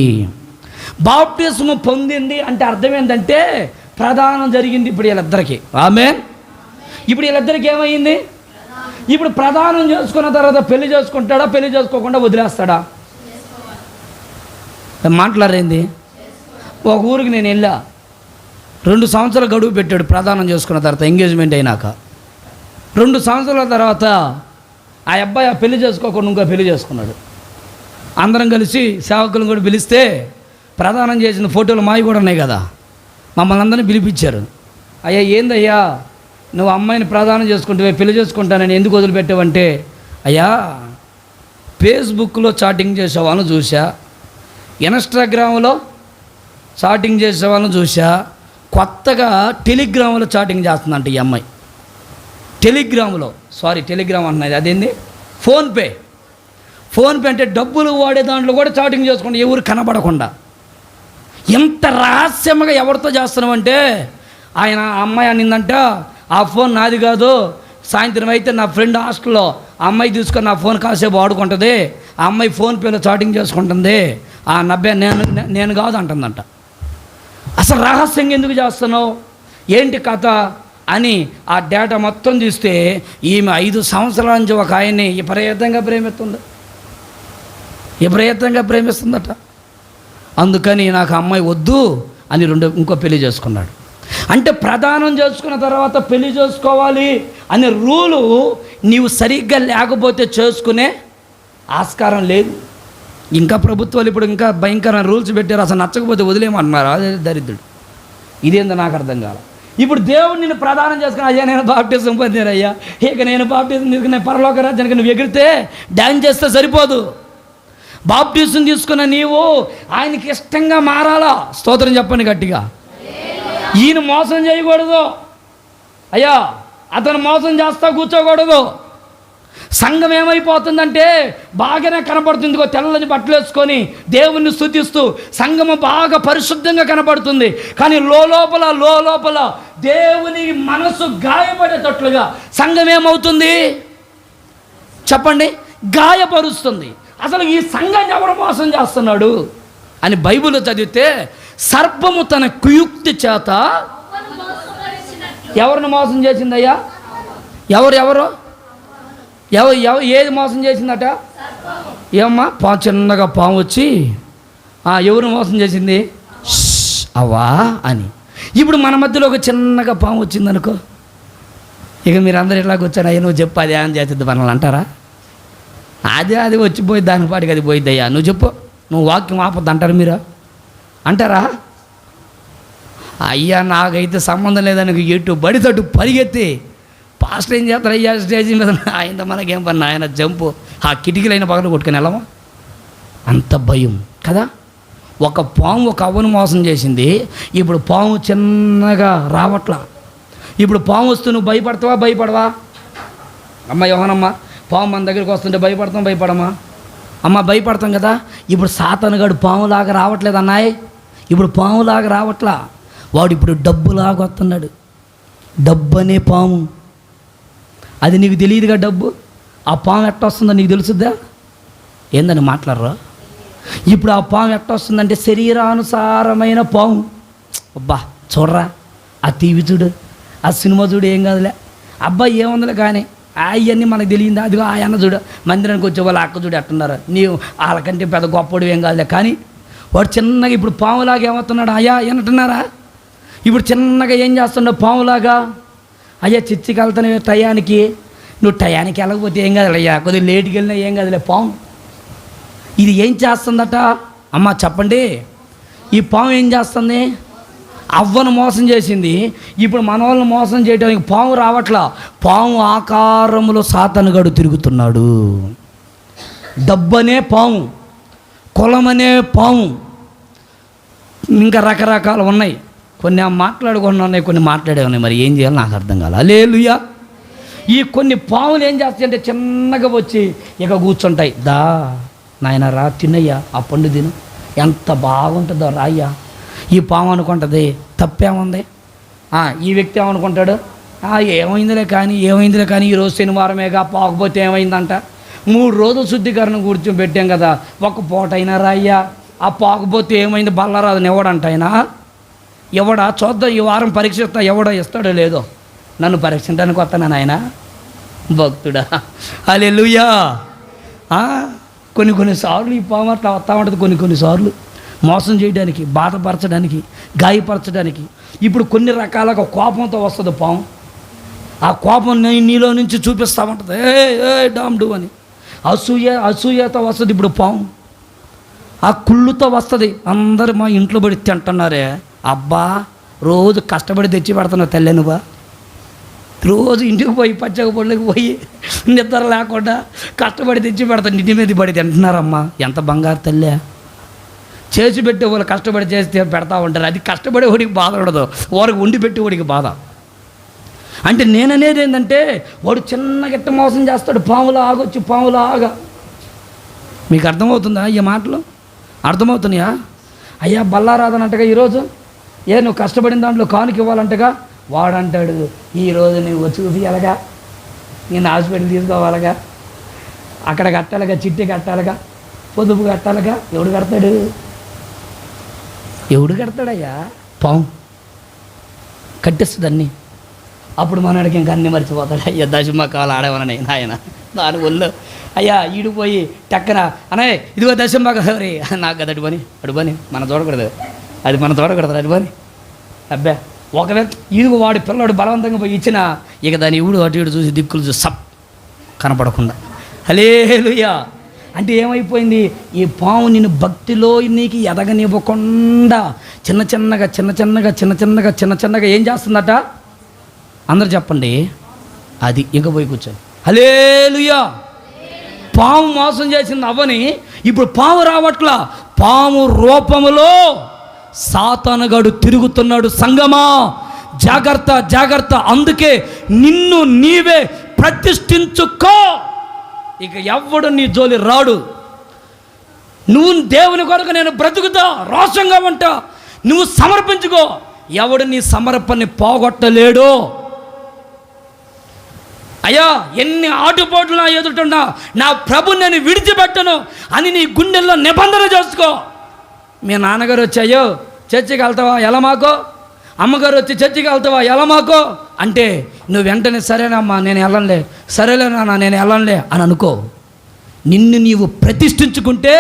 బాప్తిస్మం పొందింది అంటే అర్థం ఏంటంటే ప్రధానం జరిగింది ఇప్పుడు వీళ్ళిద్దరికి. ఆమేన్. ఇప్పుడు వీళ్ళిద్దరికి ఏమైంది? ఇప్పుడు ప్రధానం చేసుకున్న తర్వాత పెళ్లి చేసుకుంటాడా, పెళ్లి చేసుకోకుండా వదిలేస్తాడా? మాట్లాడేంది? ఒక ఊరికి నేను వెళ్ళా. 2 సంవత్సరాల గడువు పెట్టాడు ప్రధానం చేసుకున్న తర్వాత, ఎంగేజ్మెంట్ అయినాక. 2 సంవత్సరాల తర్వాత ఆ అబ్బాయి ఆ పెళ్లి చేసుకోకుండా ఇంకో పెళ్లి చేసుకున్నాడు. అందరం కలిసి సేవకులను కూడా పిలిస్తే ప్రదానం చేసిన ఫోటోలు మావి కూడా ఉన్నాయి కదా. మమ్మల్ని అందరినీ పిలిపించారు. అయ్యా ఏందయ్యా నువ్వు అమ్మాయిని ప్రదానం చేసుకుంటే పెళ్లి చేసుకుంటానని ఎందుకు వదిలిపెట్టావంటే, అయ్యా ఫేస్బుక్లో చాటింగ్ చేసే వాళ్ళని చూసా, ఇన్స్టాగ్రామ్లో చాటింగ్ చేసే వాళ్ళని చూసా, కొత్తగా టెలిగ్రామ్లో చాటింగ్ చేస్తుందంట ఈ అమ్మాయి. టెలిగ్రామ్ అన్నది అదేంది, ఫోన్పే అంటే డబ్బులు వాడే దాంట్లో కూడా చాటింగ్ చేసుకుంటా, ఎవరు కనబడకుండా. ఎంత రహస్యంగా ఎవరితో చేస్తున్నామంటే, ఆయన అమ్మాయి అనిందంట, ఆ ఫోన్ నాది కాదు, సాయంత్రం అయితే నా ఫ్రెండ్ హాస్టల్లో ఆ అమ్మాయి తీసుకొని నా ఫోన్ కాసేపు వాడుకుంటుంది, ఆ అమ్మాయి ఫోన్పేలో చాటింగ్ చేసుకుంటుంది, ఆ నబ్బే నేను కాదు అంటుందంట. అసలు రహస్యంగా ఎందుకు చేస్తున్నావు, ఏంటి కథ అని ఆ డేటా మొత్తం తీస్తే ఈమె 5 సంవత్సరాల నుంచి ఒక ఆయన్ని విపరీతంగా ప్రేమిస్తుందట. అందుకని నాకు అమ్మాయి వద్దు అని ఇంకో పెళ్లి చేసుకున్నాడు. అంటే ప్రదానం చేసుకున్న తర్వాత పెళ్లి చేసుకోవాలి అనే రూలు నీవు సరిగ్గా లేకపోతే చేసుకునే ఆస్కారం లేదు. ఇంకా ప్రభుత్వాలు ఇప్పుడు ఇంకా భయంకరమైన రూల్స్ పెట్టారు, అసలు నచ్చకపోతే వదిలేయమన్నారు. అదే దరిద్రుడు. ఇదేందో నాకు అర్థం కాల. ఇప్పుడు దేవుడు నిన్ను ప్రదానం చేసుకుని, అయ్యా నేను బాప్టిజం పొందానయ్యా, ఇక నేను బాప్టిజం తీసుకుని పరలోక రాజ్యానికి నువ్వు ఎగిరితే డ్యాన్స్ చేస్తే సరిపోదు. బాప్టిజం తీసుకున్న నీవు ఆయనకి ఇష్టంగా మారాలా. స్తోత్రం చెప్పండి గట్టిగా. ఈయన మోసం చేయకూడదు అయ్యా, అతను మోసం చేస్తా కూర్చోకూడదు. సంఘం ఏమైపోతుందంటే బాగానే కనపడుతుంది, తెల్లని బట్టలు వేసుకొని దేవుణ్ణి స్తుతిస్తూ సంఘము బాగా పరిశుద్ధంగా కనపడుతుంది. కానీ లోపల దేవుని మనసు గాయపడేటట్లుగా సంఘం ఏమవుతుంది చెప్పండి, గాయపరుస్తుంది. అసలు ఈ సంఘాన్ని ఎవరు మోసం చేస్తున్నాడు అని బైబిల్లో చదివితే, సర్పము తన కుయుక్తి చేత ఎవరిని మోసం చేసిందయ్యా? ఎవరు ఏది మోసం చేసిందట? ఏమ్మా చిన్నగా పాము వచ్చి ఎవరిని మోసం చేసింది? అవా అని. ఇప్పుడు మన మధ్యలో ఒక చిన్నగా పాము వచ్చిందనుకో, ఇక మీరు అందరు ఇట్లా కూర్చొని అయ్యా నువ్వు చెప్పు అది ఏం చేస్తుంది మనల్ని అంటారా? అది వచ్చిపోయి దాని పాటికి అది పోయిద్ది. అయ్యా నువ్వు చెప్పు, నువ్వు వాక్యం ఆపొద్దు అంటారు మీరు? అంటారా? అయ్యా నాకైతే సంబంధం లేదని ఎటు బడితట్టు పరిగెత్తి పాస్టర్ ఏం చేస్తారు అయ్యా స్టేజీ మీద, ఆయన మనకేం పని, ఆయన జంపు ఆ కిటికీలైన పక్కన కొట్టుకుని వెళ్ళమా? అంత భయం కదా. ఒక పాము ఒక అవ్వను మోసం చేసింది, ఇప్పుడు పాము చిన్నగా రావట్లా. ఇప్పుడు పాము వస్తూ నువ్వు భయపడవా? అమ్మ యోహనమ్మ, పాము మన దగ్గరికి వస్తుంటే భయపడమా? అమ్మ భయపడతాం కదా. ఇప్పుడు సాతానుగాడు పాములాగా రావట్లేదు అన్నాయ్, ఇప్పుడు పాములాగా రావట్లా, వాడు ఇప్పుడు డబ్బులాగా వస్తున్నాడు. డబ్బు అనే పాము, అది నీకు తెలియదుగా. డబ్బు ఆ పాము ఎట్ట వస్తుందో నీకు తెలుసుద్దా? ఏందని మాట్లాడరా? ఇప్పుడు ఆ పాము ఎట్ట వస్తుందంటే శరీరానుసారమైన పాము. అబ్బా చూడరా, ఆ టీవీ చూడు, ఆ సినిమా చూడు, ఏం కాదులే, అబ్బాయి ఏముందిలే, కానీ అవన్నీ మనకు తెలియదా? అదిగో ఆ అన్న చూడు, మందిరానికి వచ్చే వాళ్ళు అక్క చూడు ఎట్టున్నారు, నీవు వాళ్ళకంటే పెద్ద గొప్పడు ఏం కాదులే. కానీ వాడు చిన్నగా ఇప్పుడు పాములాగా ఏమవుతున్నాడు? అయ్యా ఏమంటున్నారా? ఇప్పుడు చిన్నగా ఏం చేస్తున్నావు పాములాగా? అయ్యా చిచ్చికి వెళ్తాను టయానికి, నువ్వు టయానికి వెళ్ళకపోతే ఏం కాదు అయ్యా, కొద్దిగా లేటుకి వెళ్ళినా ఏం కాదులే పాము. ఇది ఏం చేస్తుందట అమ్మ చెప్పండి? ఈ పాము ఏం చేస్తుంది? అవ్వను మోసం చేసింది. ఇప్పుడు మన వాళ్ళని మోసం చేయడానికి పాము రావట్లా, పాము ఆకారంలో సాతానుగాడు తిరుగుతున్నాడు. డబ్బనే పాము, కులమనే పాము, ఇంకా రకరకాలు ఉన్నాయి. కొన్ని మాట్లాడుకున్న ఉన్నాయి, కొన్ని మాట్లాడే ఉన్నాయి. మరి ఏం చేయాలి నాకు అర్థం కాదు. హల్లెలూయా. ఈ కొన్ని పాములు ఏం చేస్తాయంటే చిన్నగా వచ్చి ఇక కూర్చుంటాయి. దా నాయన రా తిన్నయ్యా, ఆ పండు తిను, ఎంత బాగుంటుందో రాయ్యా. ఈ పాము అనుకుంటుంది తప్పేముంది. ఈ వ్యక్తి ఏమనుకుంటాడు, ఏమైందిలే కానీ ఈరోజు శనివారమేగా, పోకపోతే ఏమైందంట. 3 రోజులు శుద్ధీకరణ కూర్చోబెట్టాం కదా, ఒక పూట అయినా రాయ్యా, ఆ పోకపోతే ఏమైంది బల్లరాదని ఎవడంట ఆయన? ఎవడా చూద్దాం, ఈ వారం పరీక్షిస్తా, ఎవడో ఇస్తాడో లేదో. నన్ను పరీక్షించడానికి వస్తాను ఆయన భక్తుడా. హల్లెలూయా. కొన్నిసార్లు ఈ పాము అట్లా వస్తూ ఉంటుంది, కొన్నిసార్లు మోసం చేయడానికి, బాధపరచడానికి, గాయపరచడానికి. ఇప్పుడు కొన్ని రకాలుగా కోపంతో వస్తుంది పాము. ఆ కోపం నీలో నుంచి చూపిస్తూ ఉంటుంది, ఏ డామ్ డూ అని. అసూయతో వస్తుంది ఇప్పుడు పాము. ఆ కుళ్ళుతో వస్తుంది. అందరు మా ఇంట్లో పడి తింటున్నారే, అబ్బా రోజు కష్టపడి తెచ్చి పెడుతున్నావు తల్లి నువ్వా, రోజు ఇంటికి పోయి పచ్చక పొడికి పోయి నిద్ర లేకుండా కష్టపడి తెచ్చి పెడతాను, ఇంటి మీద పడి తింటున్నారమ్మా, ఎంత బంగారు తల్లే. చేసి పెట్టే వాళ్ళు కష్టపడి చేస్తే పెడతా ఉంటారు, అది కష్టపడే వాడికి బాధ ఉండదు, వాడికి వండి పెట్టే వాడికి బాధ. అంటే నేననేది ఏంటంటే వాడు చిన్న గిట్ట మోసం చేస్తాడు, పాములా ఆగొచ్చి పాములా ఆగా. మీకు అర్థమవుతుందా ఈ మాటలు? అర్థమవుతున్నాయా? అయ్యా బల్లారాదనంటగా ఈరోజు నువ్వు కష్టపడిన దాంట్లో కానుక ఇవ్వాలంటగా, వాడంటాడు ఈరోజు నువ్వు చూపించాలగా, నేను హాస్పిటల్ తీసుకోవాలగా, అక్కడ కట్టాలిగా, చిట్టి కట్టాలిగా, పొదుపు కట్టాలిగా. ఎవడు కడతాడయ్యా? పాము కట్టేస్తుంది అన్నీ. అప్పుడు మనడికి ఇంకా అన్నీ మర్చిపోతాడు. అయ్యా దశంబాకాలు ఆడేవనని నాయన దాని ఒళ్ళు అయ్యా ఈడిపోయి టక్కన అనే ఇదిగో దశంబాక సరే నాకు కదా అడుపని మన చూడకూడదు, అది మన చూడకూడదు అడుపని. అబ్బా ఒకవేళ ఇదిగో వాడి పిల్లవాడు బలవంతంగా పోయి ఇచ్చినా ఇక దాని ఇవుడు అటు ఇటు చూసి దిక్కులు చూసి సప్ కనపడకుండా హల్లెలూయా. అంటే ఏమైపోయింది, ఈ పాము నిన్ను భక్తిలో నీకు ఎదగనివ్వకుండా చిన్న చిన్నగా ఏం చేస్తుందట? అందరు చెప్పండి. అది ఇంక పోయి కూర్చొని హల్లెలూయా. పాము మోసం చేసింది అవ్వని, ఇప్పుడు పాము రావట్లా, పాము రూపములో సాతానుగాడు తిరుగుతున్నాడు. సంగమా జాగ్రత్త జాగ్రత్త. అందుకే నిన్ను నీవే ప్రతిష్ఠించుకో, ఇక ఎవ్వడు నీ జోలి రాడు. నువ్వు దేవుని కొరకు నేను బ్రతుకుతా, రోషంగా ఉంటా, నువ్వు సమర్పించుకో, ఎవడు నీ సమర్పణని పోగొట్టలేడు. అయ్యా ఎన్ని ఆటుపోట్లు నా ఎదుటన్నా నా ప్రభు నేను విడిచిపెట్టను అని నీ గుండెల్లో నిబంధన చేసుకో. మీ నాన్నగారు వచ్చి అయ్యో చర్చికి వెళ్తావా ఎలా మాకో, అమ్మగారు వచ్చి చర్చికి వెళ్తావా ఎలా మాకో అంటే నువ్వు వెంటనే సరేనమ్మా నేను వెళ్ళంలే, సరేలేనా నేను వెళ్ళంలే అని అనుకో. నిన్ను నీవు ప్రతిష్ఠించుకుంటే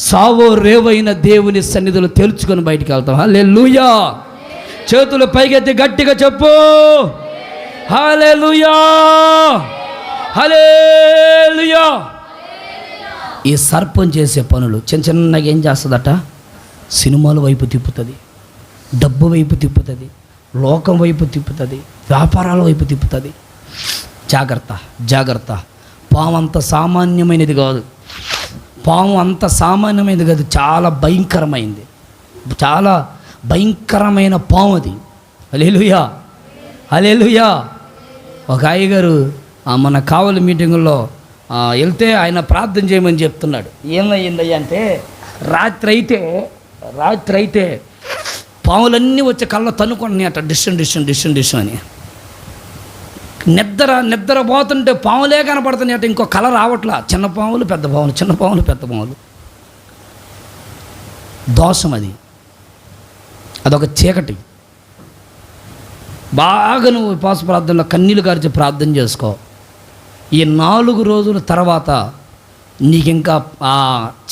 సావో రేవైన దేవుని సన్నిధిలో తెలుసుకొని బయటికి వెళ్తావు. హల్లెలూయా. చేతులు పైకెత్తి గట్టిగా చెప్పు హల్లెలూయా హల్లెలూయా. ఈ సర్పం చేసే పనులు చిన్నగా ఏం చేస్తుందట? సినిమాల వైపు తిప్పుతుంది, డబ్బు వైపు తిప్పుతుంది, లోకం వైపు తిప్పుతుంది, వ్యాపారాల వైపు తిప్పుతుంది. జాగ్రత్త జాగ్రత్త. పాము అంత సామాన్యమైనది కాదు, పాము అంత సామాన్యమైనది కాదు, చాలా భయంకరమైంది, చాలా భయంకరమైన పాము అది. హల్లెలూయా హల్లెలూయా. ఒక అయ్యగారు మన కావలి మీటింగుల్లో వెళ్తే ఆయన ప్రార్థన చేయమని చెప్తున్నాడు. ఏమయ్యిందయ్యా అంటే రాత్రి అయితే పాములన్నీ వచ్చి కళ్ళ తన్నుకుంటున్నాయి అట, డిషన్ అని. నిద్ర పోతుంటే పాములే కనపడుతున్నాయి అట, ఇంకో కళ రావట్లా. చిన్న పాములు పెద్ద పాములు. దోషం అది, అదొక చీకటి. బాగా నువ్వు ఉపవాస ప్రార్థనలో కన్నీళ్ళు గార్చి ప్రార్థన చేసుకో. ఈ 4 రోజుల తర్వాత నీకు ఇంకా ఆ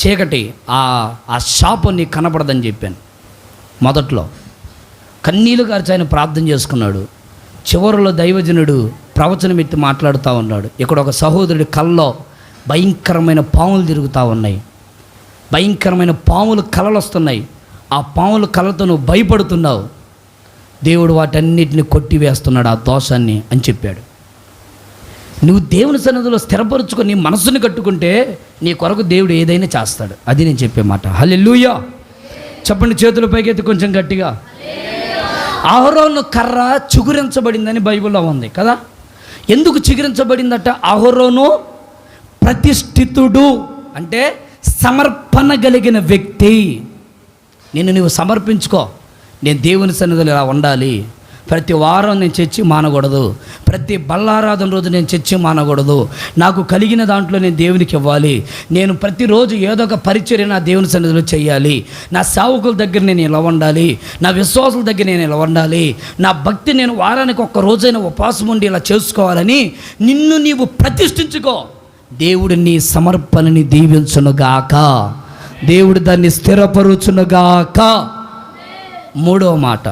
చీకటి ఆ శాపం నీకు కనపడదని చెప్పాను. మొదట్లో కన్నీళ్ళు గార్చి ఆయన ప్రార్థన చేసుకున్నాడు. చివరిలో దైవజనుడు ప్రవచనం ఎత్తి మాట్లాడుతూ ఉన్నాడు. ఇక్కడ ఒక సహోదరుడి కళ్ళలో భయంకరమైన పాములు తిరుగుతూ ఉన్నాయి, భయంకరమైన పాములు కలలు వస్తున్నాయి. ఆ పాముల కళ్ళతో నువ్వు భయపడుతున్నావు, దేవుడు వాటన్నిటిని కొట్టివేస్తున్నాడు ఆ దోషాన్ని అని చెప్పాడు. నువ్వు దేవుని సన్నిధిలో స్థిరపరుచుకొని నీ మనసుని కట్టుకుంటే నీ కొరకు దేవుడు ఏదైనా చేస్తాడు. అది నేను చెప్పే మాట. హల్లెలూయా. చెప్పండి చేతుల పైకెత్తి కొంచెం గట్టిగా. అహరోను కర్ర చిగురించబడిందని బైబిల్లో ఉంది కదా. ఎందుకు చిగురించబడిందట? అహరోను ప్రతిష్ఠితుడు, అంటే సమర్పణ కలిగిన వ్యక్తి. నిన్ను నువ్వు సమర్పించుకో. నేను దేవుని సన్నిధిలో ఇలా ఉండాలి, ప్రతి వారం నేను చర్చి మానకూడదు, ప్రతి బల్లారాధన రోజు నేను చర్చి మానకూడదు, నాకు కలిగిన దాంట్లో నేను దేవునికి ఇవ్వాలి, నేను ప్రతిరోజు ఏదో ఒక పరిచర్య నా దేవుని సన్నిధిలో చేయాలి, నా సేవకుల దగ్గర నేను ఇలా ఉండాలి, నా విశ్వాసుల దగ్గర నేను ఇలా ఉండాలి, నా భక్తి నేను వారానికి ఒక్క రోజైనా ఉపవాసం ఉండి ఇలా చేసుకోవాలని నిన్ను నీవు ప్రతిష్ఠించుకో. దేవుడు నీ సమర్పణని దీవించునుగాక, దేవుడు దాన్ని స్థిరపరుచునుగాక. 3వ మాట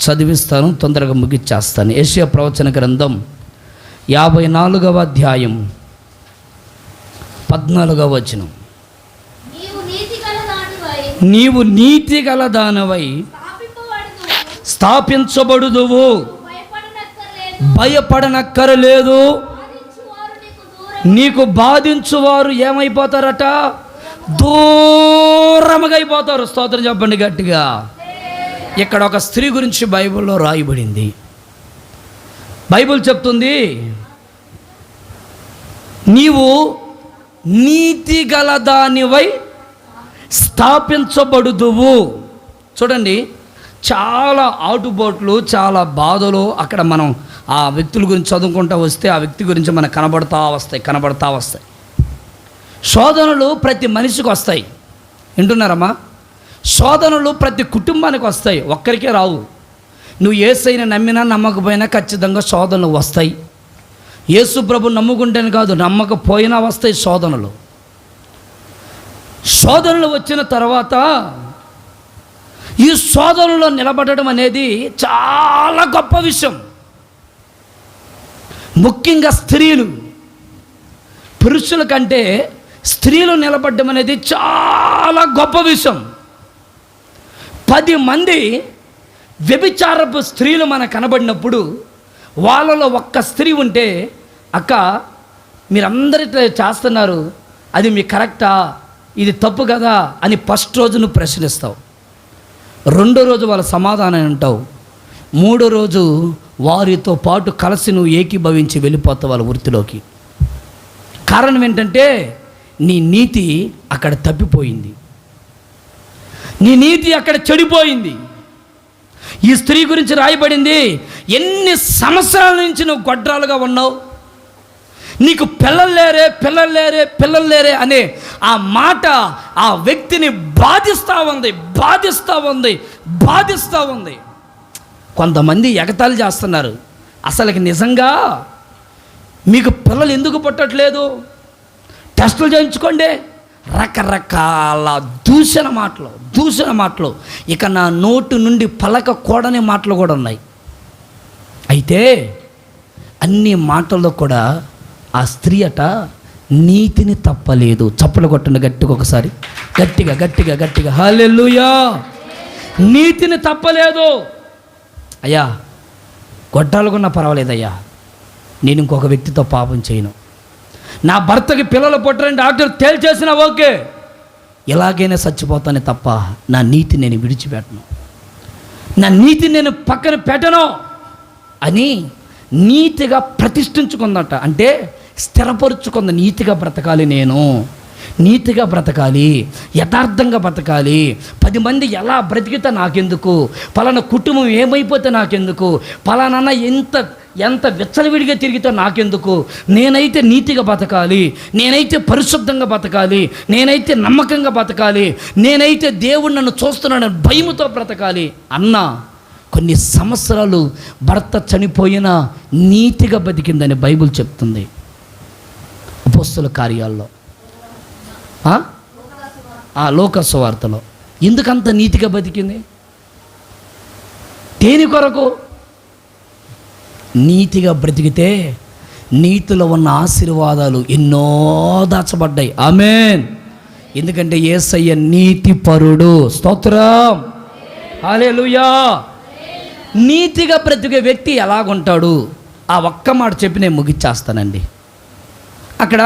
చదివిస్తాను, తొందరగా ముగిచ్చేస్తాను. యెషయా ప్రవచన గ్రంథం 54వ అధ్యాయం 14వ వచనం. నీవు నీతి గల దానవై స్థాపించబడుదువు, భయపడనక్కరలేదు. నీకు బాధించువారు ఏమైపోతారట? దూరముగా అయిపోతారు. స్తోత్రం చెప్పండి గట్టిగా. ఇక్కడ ఒక స్త్రీ గురించి బైబిల్లో రాయబడింది. బైబిల్ చెప్తుంది, నీవు నీతి గల దానివై స్థాపించబడుదువు. చూడండి, చాలా ఆటుపోట్లు, చాలా బాధలు అక్కడ మనం ఆ వ్యక్తుల గురించి చదువుకుంటూ వస్తే ఆ వ్యక్తి గురించి మనకు కనబడతా వస్తాయి. శోధనలు ప్రతి మనిషికి వస్తాయి. వింటున్నారమ్మా? శోధనలు ప్రతి కుటుంబానికి వస్తాయి, ఒక్కరికే రావు. నువ్వు యేసయ్యను నమ్మినా నమ్మకపోయినా ఖచ్చితంగా శోధనలు వస్తాయి. యేసు ప్రభు నమ్ముకుంటేనే కాదు, నమ్మకపోయినా వస్తాయి శోధనలు. శోధనలు వచ్చిన తర్వాత ఈ శోధనలో నిలబడడం అనేది చాలా గొప్ప విషయం. ముఖ్యంగా స్త్రీలు, పురుషుల కంటే స్త్రీలు నిలబడడం అనేది చాలా గొప్ప విషయం. 10 మంది వ్యభిచారపు స్త్రీలు మనకు కనబడినప్పుడు వాళ్ళలో ఒక్క స్త్రీ ఉంటే, అక్క మీరందరూ ఇట్లా చేస్తున్నారు, అది మీ కరెక్టా, ఇది తప్పు కదా అని ఫస్ట్ రోజు నువ్వు ప్రశ్నిస్తావు. 2వ రోజు వాళ్ళ సమాధానం ఉంటావు. 3వ రోజు వారితో పాటు కలిసి నువ్వు ఏకీభవించి వెళ్ళిపోతావు వాళ్ళ వృత్తిలోకి. కారణం ఏంటంటే నీ నీతి అక్కడ తప్పిపోయింది, నీ నీతి అక్కడ చెడిపోయింది. ఈ స్త్రీ గురించి రాయబడింది, ఎన్ని సంవత్సరాల నుంచి నువ్వు గొడ్రాలుగా ఉన్నావు, నీకు పిల్లలు లేరే అనే ఆ మాట ఆ వ్యక్తిని బాధిస్తూ ఉంది. కొంతమంది ఎగతాళి చేస్తున్నారు, అసలుకి నిజంగా మీకు పిల్లలు ఎందుకు పుట్టట్లేదు, టెస్టులు చేయించుకోండి. రకరకాల దూషణ మాటలు, ఇక నా నోటు నుండి పలకకూడని మాటలు కూడా ఉన్నాయి. అయితే అన్ని మాటల్లో కూడా ఆ స్త్రీ అట నీతిని తప్పలేదు. చప్పలు కొట్టండి గట్టిగా ఒకసారి, గట్టిగా హల్లెలూయా. నీతిని తప్పలేదు. అయ్యా, గొడ్రాలుకున్నా పర్వాలేదయ్యా, నేను ఇంకొక వ్యక్తితో పాపం చేయను, నా భర్తకి పిల్లలు పుట్టరని డాక్టర్ తేల్చేసినా ఓకే, ఎలాగైనా చచ్చిపోతానే తప్ప నా నీతి నేను విడిచిపెట్టను, నా నీతి నేను పక్కన పెట్టను అని నీతిగా ప్రతిష్ఠించుకుందట. అంటే స్థిరపరుచుకుంది, నీతిగా బ్రతకాలి, నేను నీతిగా బ్రతకాలి, యథార్థంగా బ్రతకాలి. 10 మంది ఎలా బ్రతికితే నాకెందుకు, పలానా కుటుంబం ఏమైపోతే నాకెందుకు, పలానా ఎంత విచ్చలవిడిగా తిరిగితే నాకెందుకు, నేనైతే నీతిగా బతకాలి, నేనైతే పరిశుద్ధంగా బతకాలి, నేనైతే నమ్మకంగా బతకాలి, నేనైతే దేవుడు నన్ను చూస్తున్నాడని భయముతో బ్రతకాలి అన్న కొన్ని సంవత్సరాలు భర్త చనిపోయినా నీతిగా బతికిందని బైబిల్ చెప్తుంది. అపోస్తల కార్యాల్లో, లోక సువార్తలో. ఎందుకంత నీతిగా బతికింది? దేని కొరకు? నీతిగా బ్రతికితే నీతిలో ఉన్న ఆశీర్వాదాలు ఎన్నో దాచబడ్డాయి. ఆమేన్. ఎందుకంటే యేసయ్య నీతిపరుడు. స్తోత్రం, హల్లెలూయా. నీతిగా బ్రతికే వ్యక్తి ఎలాగుంటాడు? ఆ ఒక్క మాట చెప్పి నేను ముగిచ్చేస్తానండి. అక్కడ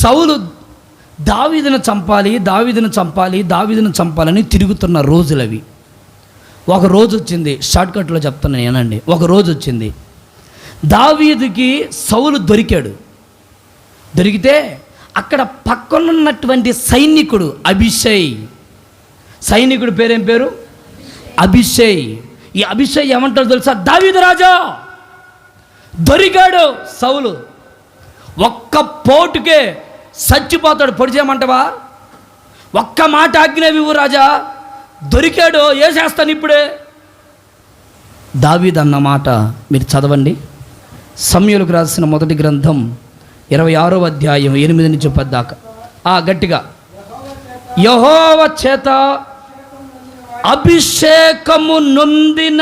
సౌలు దావీదును చంపాలని తిరుగుతున్న రోజులవి. ఒక రోజు వచ్చింది, షార్ట్కట్లో చెప్తున్నాను ఏనండి. ఒక రోజు వచ్చింది, దావీదుకి సౌలు దొరికితే అక్కడ పక్కనున్నటువంటి సైనికుడు సైనికుడు పేరేం పేరు? అభిషై. ఈ అభిషై ఏమంటారు తెలుసా? దావీదు రాజా దొరికాడు సౌలు, ఒక్క పోటుకే చచ్చిపోతాడు, పొడి చేయమంటావా? ఒక్క మాట ఆజ్ఞావివ్వు రాజా, దొరికాడు, ఏ చేస్తాను ఇప్పుడే. దావీదు అన్న మాట మీరు చదవండి. సమూయేలుకు రాసిన మొదటి గ్రంథం 26వ అధ్యాయం 8 నుంచి 10 దాకా. గట్టిగా, యెహోవా చేత అభిషేకము నొందిన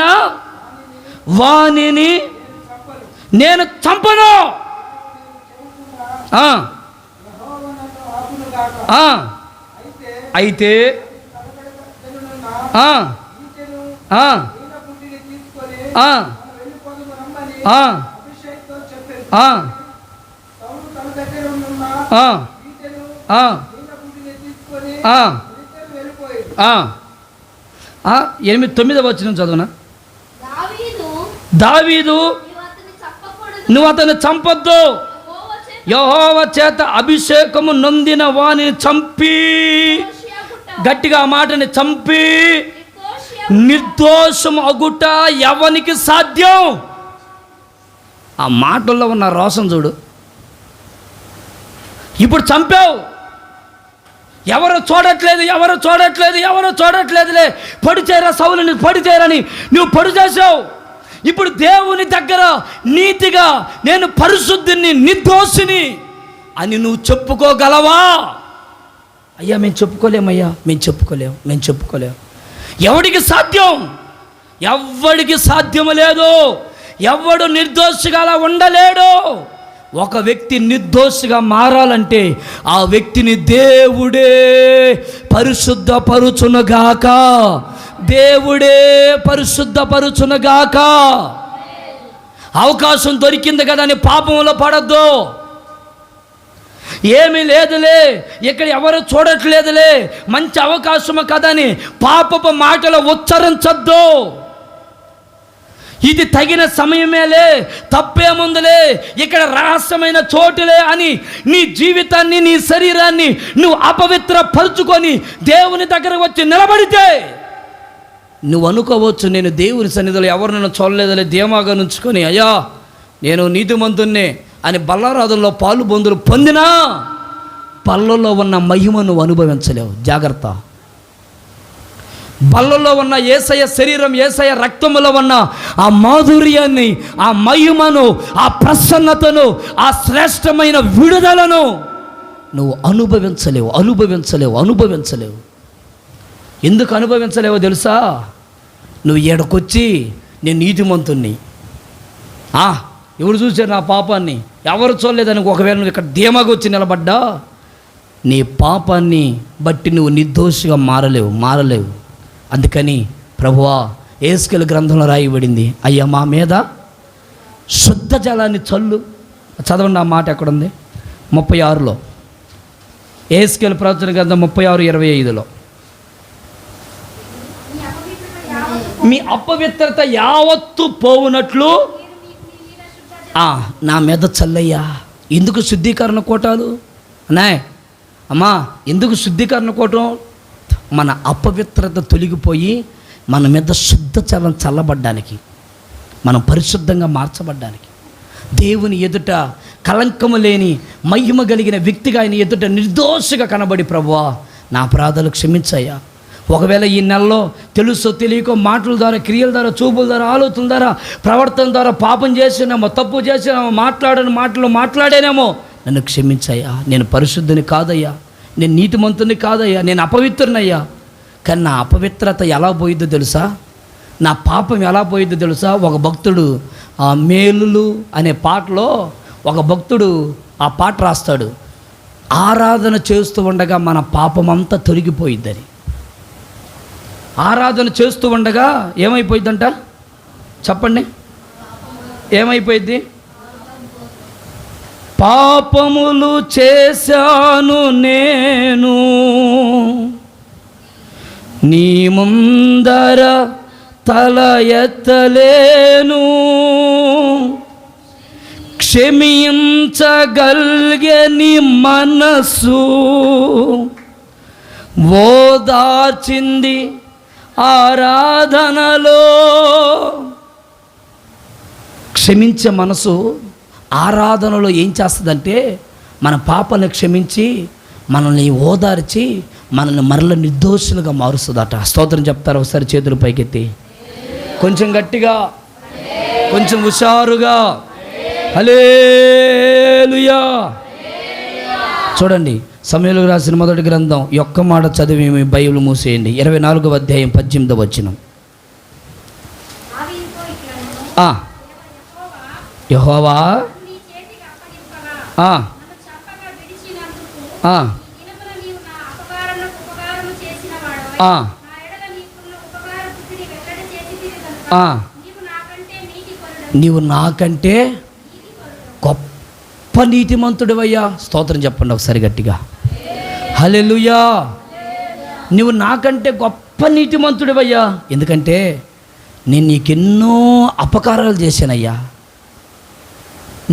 వానిని నేను చంపను. అయితే ఆ, ఆ, ఆ, ఆ, ఆ, ఆ, ఆ, ఆ, 8-9 వచనం చదువునా. దావీదు నువ్వు అతన్ని చంపొద్దు, యెహోవా చేత అభిషేకము నొందిన వానిని చంపి, గట్టిగా ఆ మాటని చంపి నిర్దోషం అగుట ఎవనికి సాధ్యం? ఆ మాటల్లో ఉన్న రోషం చూడు. ఇప్పుడు చంపావు, ఎవరు చూడట్లేదు, ఎవరు చూడట్లేదు, ఎవరు చూడట్లేదులే, పొడి చేయరా సౌలుని, పొడి చేయరని నువ్వు పొడి చేసావు. ఇప్పుడు దేవుని దగ్గర నీతిగా నేను పరిశుద్ధిని, నిర్దోషిని అని నువ్వు చెప్పుకోగలవా? అయ్యా మేము చెప్పుకోలేమయ్యా, మేము చెప్పుకోలేము. ఎవడికి సాధ్యం? ఎవ్వడికి సాధ్యము లేదు. ఎవడు నిర్దోషిగా అలా ఉండలేడు. ఒక వ్యక్తి నిర్దోషిగా మారాలంటే ఆ వ్యక్తిని దేవుడే పరిశుద్ధపరుచునుగాక, దేవుడే పరిశుద్ధపరుచునుగాక. అవకాశం దొరికింది కదా అని పాపంలో పడద్దు. ఏమీ లేదులే, ఇక్కడ ఎవరు చూడట్లేదులే, మంచి అవకాశము కదని పాపపు మాటలు ఉచ్చరించద్దు. ఇది తగిన సమయమేలే, తప్పేముందులే, ఇక్కడ రహస్యమైన చోటులే అని నీ జీవితాన్ని, నీ శరీరాన్ని నువ్వు అపవిత్రపరుచుకొని దేవుని దగ్గర వచ్చి నిలబడితే నువ్వు అనుకోవచ్చు, నేను దేవుని సన్నిధిలో ఎవరు నన్ను చూడలేదులే, ధీమాగా నుంచుకొని అయ్యా నేను నీతిమంతున్నే అని బల్లారాధనలో పాలు బొందులు పొందినా పళ్ళలో ఉన్న మహిమను అనుభవించలేవు. జాగ్రత్త. బల్లలో ఉన్న యేసయ్య శరీరం, యేసయ్య రక్తములో ఉన్న ఆ మాధుర్యాన్ని, ఆ మహిమను, ఆ ప్రసన్నతను, ఆ శ్రేష్టమైన విడుదలను నువ్వు అనుభవించలేవు. ఎందుకు అనుభవించలేవో తెలుసా? నువ్వు ఈడకొచ్చి నేను నీతిమంతుణ్ణి, ఎవరు చూశారు నా పాపాన్ని, ఎవరు చూడలేదని ఒకవేళ నువ్వు ఇక్కడ ధీమాగా వచ్చి నిలబడ్డా నీ పాపాన్ని బట్టి నువ్వు నిర్దోషిగా మారలేవు. అందుకని ప్రభువా, యేస్కేలు గ్రంథంలో రాయబడింది, అయ్యా మా మీద శుద్ధ జలాన్ని చల్లు. చదవండి ఆ మాట ఎక్కడుంది? 36లో, యేస్కేలు ప్రవచన గ్రంథం 36:25లో, మీ అపవిత్రత యావత్తు పోవునట్లు నా మీద చల్లయ్యా. ఎందుకు శుద్ధీకరణ కోటాలు అన్నాయ్ అమ్మా? ఎందుకు శుద్ధీకరణ కోటం? మన అపవిత్రత తొలగిపోయి మన మీద శుద్ధ చలం చల్లబడ్డానికి, మనం పరిశుద్ధంగా మార్చబడ్డానికి, దేవుని ఎదుట కళంకము లేని మహిమ కలిగిన వ్యక్తిగా ఆయన ఎదుట నిర్దోషిగా కనబడి, ప్రభువా నా అపరాధాలు క్షమించయ్యా. ఒకవేళ ఈ నెలలో తెలుసో తెలియకో మాటల ద్వారా, క్రియల ద్వారా, చూపుల ద్వారా, ఆలోచనల ద్వారా, ప్రవర్తన ద్వారా పాపం చేసినామో, తప్పు చేసినామో, మాట్లాడని మాటలు మాట్లాడేనేమో, నన్ను క్షమించయ్యా. నేను పరిశుద్ధుని కాదయ్యా, నేను నీతిమంతుని కాదయ్యా, నేను అపవిత్రునయ్యా. కానీ నా అపవిత్రత ఎలా పోయిద్దో తెలుసా? నా పాపం ఎలా పోయిద్దో తెలుసా? ఒక భక్తుడు ఆ మేలులు అనే పాటలో ఒక భక్తుడు ఆ పాట రాస్తాడు, ఆరాధన చేస్తూ ఉండగా మన పాపం అంతా తొలగిపోయిద్దని. ఆరాధన చేస్తూ ఉండగా ఏమైపోయిద్దంట? చెప్పండి, ఏమైపోయిద్ది? పాపములు చేశాను నేను, నీ ముందర తల ఎత్తలేను, క్షమించగలిగని మనసు ఓదార్చింది ఆరాధనలో. క్షమించే మనసు ఆరాధనలో ఏం చేస్తుందంటే మన పాపాలను క్షమించి మనల్ని ఓదార్చి మనల్ని మరల నిర్దోషులుగా మారుస్తుందట. స్తోత్రం చెప్తారు ఒకసారి చేతులు పైకెత్తి, కొంచెం గట్టిగా, కొంచెం హుషారుగా, హల్లెలూయా. చూడండి, సమూయేలు రాసిన మొదటి గ్రంథం ఒక్క మాట చదివి మీ బైబిల్ మూసేయండి. 24వ అధ్యాయం 18వ వచనం. యెహోవా ఆ, నీవు నాకంటే గొప్ప నీతిమంతుడివయ్యా. స్తోత్రం చెప్పండి ఒకసారి గట్టిగా. హల్లెలూయా. నువ్వు నాకంటే గొప్ప నీతిమంతుడివయ్యా. ఎందుకంటే నేను నీకెన్నో అపకారాలు చేశానయ్యా,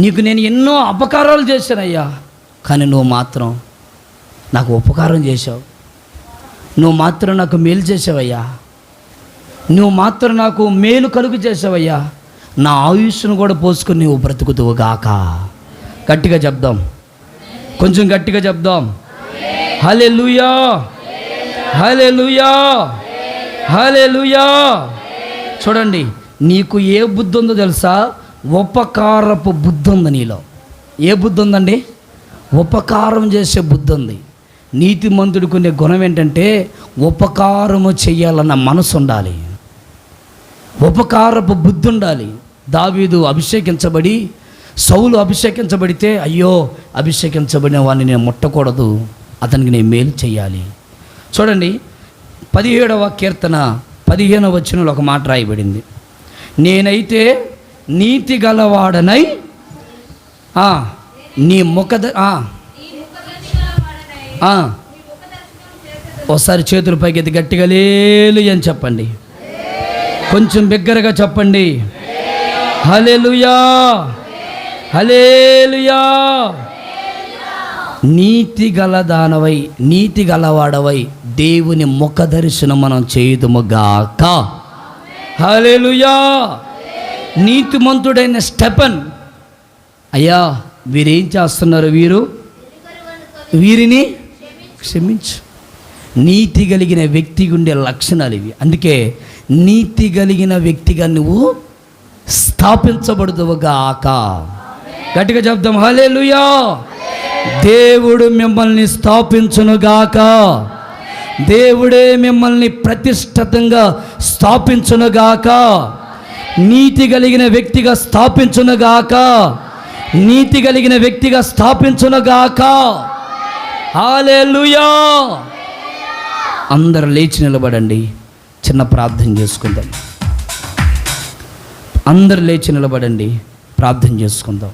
నీకు నేను ఎన్నో అపకారాలు చేశానయ్యా. కానీ నువ్వు మాత్రం నాకు ఉపకారం చేశావు, నువ్వు మాత్రం నాకు మేలు చేసావయ్యా, నువ్వు మాత్రం నాకు మేలు కలుగు చేసావయ్యా. నా ఆయుష్ను కూడా పోసుకొని నువ్వు బ్రతుకుతువు గాక. గట్టిగా చెప్దాం, కొంచెం గట్టిగా చెప్దాం. హల్లెలూయా, హల్లెలూయా, హల్లెలూయా. చూడండి, నీకు ఏ బుద్ధి ఉందో తెలుసా? ఉపకారపు బుద్ధి ఉంది నీలో. ఏ బుద్ధి ఉందండి? ఉపకారం చేసే బుద్ధి ఉంది. నీతిమంతుడికి ఉండే గుణం ఏంటంటే ఉపకారము చెయ్యాలన్న మనసు ఉండాలి, ఉపకారపు బుద్ధి ఉండాలి. దావీదు అభిషేకించబడి, సౌలు అభిషేకించబడితే, అయ్యో అభిషేకించబడిన వాడిని నేను ముట్టకూడదు, అతనికి నేను మేలు చేయాలి. చూడండి, 17వ కీర్తన 15వ వచనంలో ఒక మాట రాయబడింది. నేనైతే నీతి గలవాడనై నీ ఒకసారి చేతుల పైకి ఎత్తి గట్టిగా హల్లెలూయా అని చెప్పండి. కొంచెం బిగ్గరగా చెప్పండి. హల్లెలూయా, హల్లెలూయా. నీతి గలదానవై, నీతి గలవాడవై దేవుని ముఖ దర్శనం మనం చేయుదుముగాక. హల్లెలూయా. నీతిమంతుడైన స్టెఫెన్, అయ్యా వీరేం చేస్తున్నారు, వీరిని క్షమించు. నీతి కలిగిన వ్యక్తికి ఉండే లక్షణాలు ఇవి. అందుకే నీతి కలిగిన వ్యక్తిగా నువ్వు స్థాపించబడుదువుగాక. గట్టిగా చెప్దాం, హల్లెలూయా. దేవుడు మిమ్మల్ని స్థాపించునుగాక. దేవుడే మిమ్మల్ని ప్రతిష్ఠితంగా స్థాపించునుగాక. నీతి కలిగిన వ్యక్తిగా స్థాపించునుగాక. నీతి కలిగిన వ్యక్తిగా స్థాపించునుగాక. హల్లెలూయా. అందరూ లేచి నిలబడండి, చిన్న ప్రార్థన చేసుకుందాం. అందరూ లేచి నిలబడండి, ప్రార్థన చేసుకుందాం.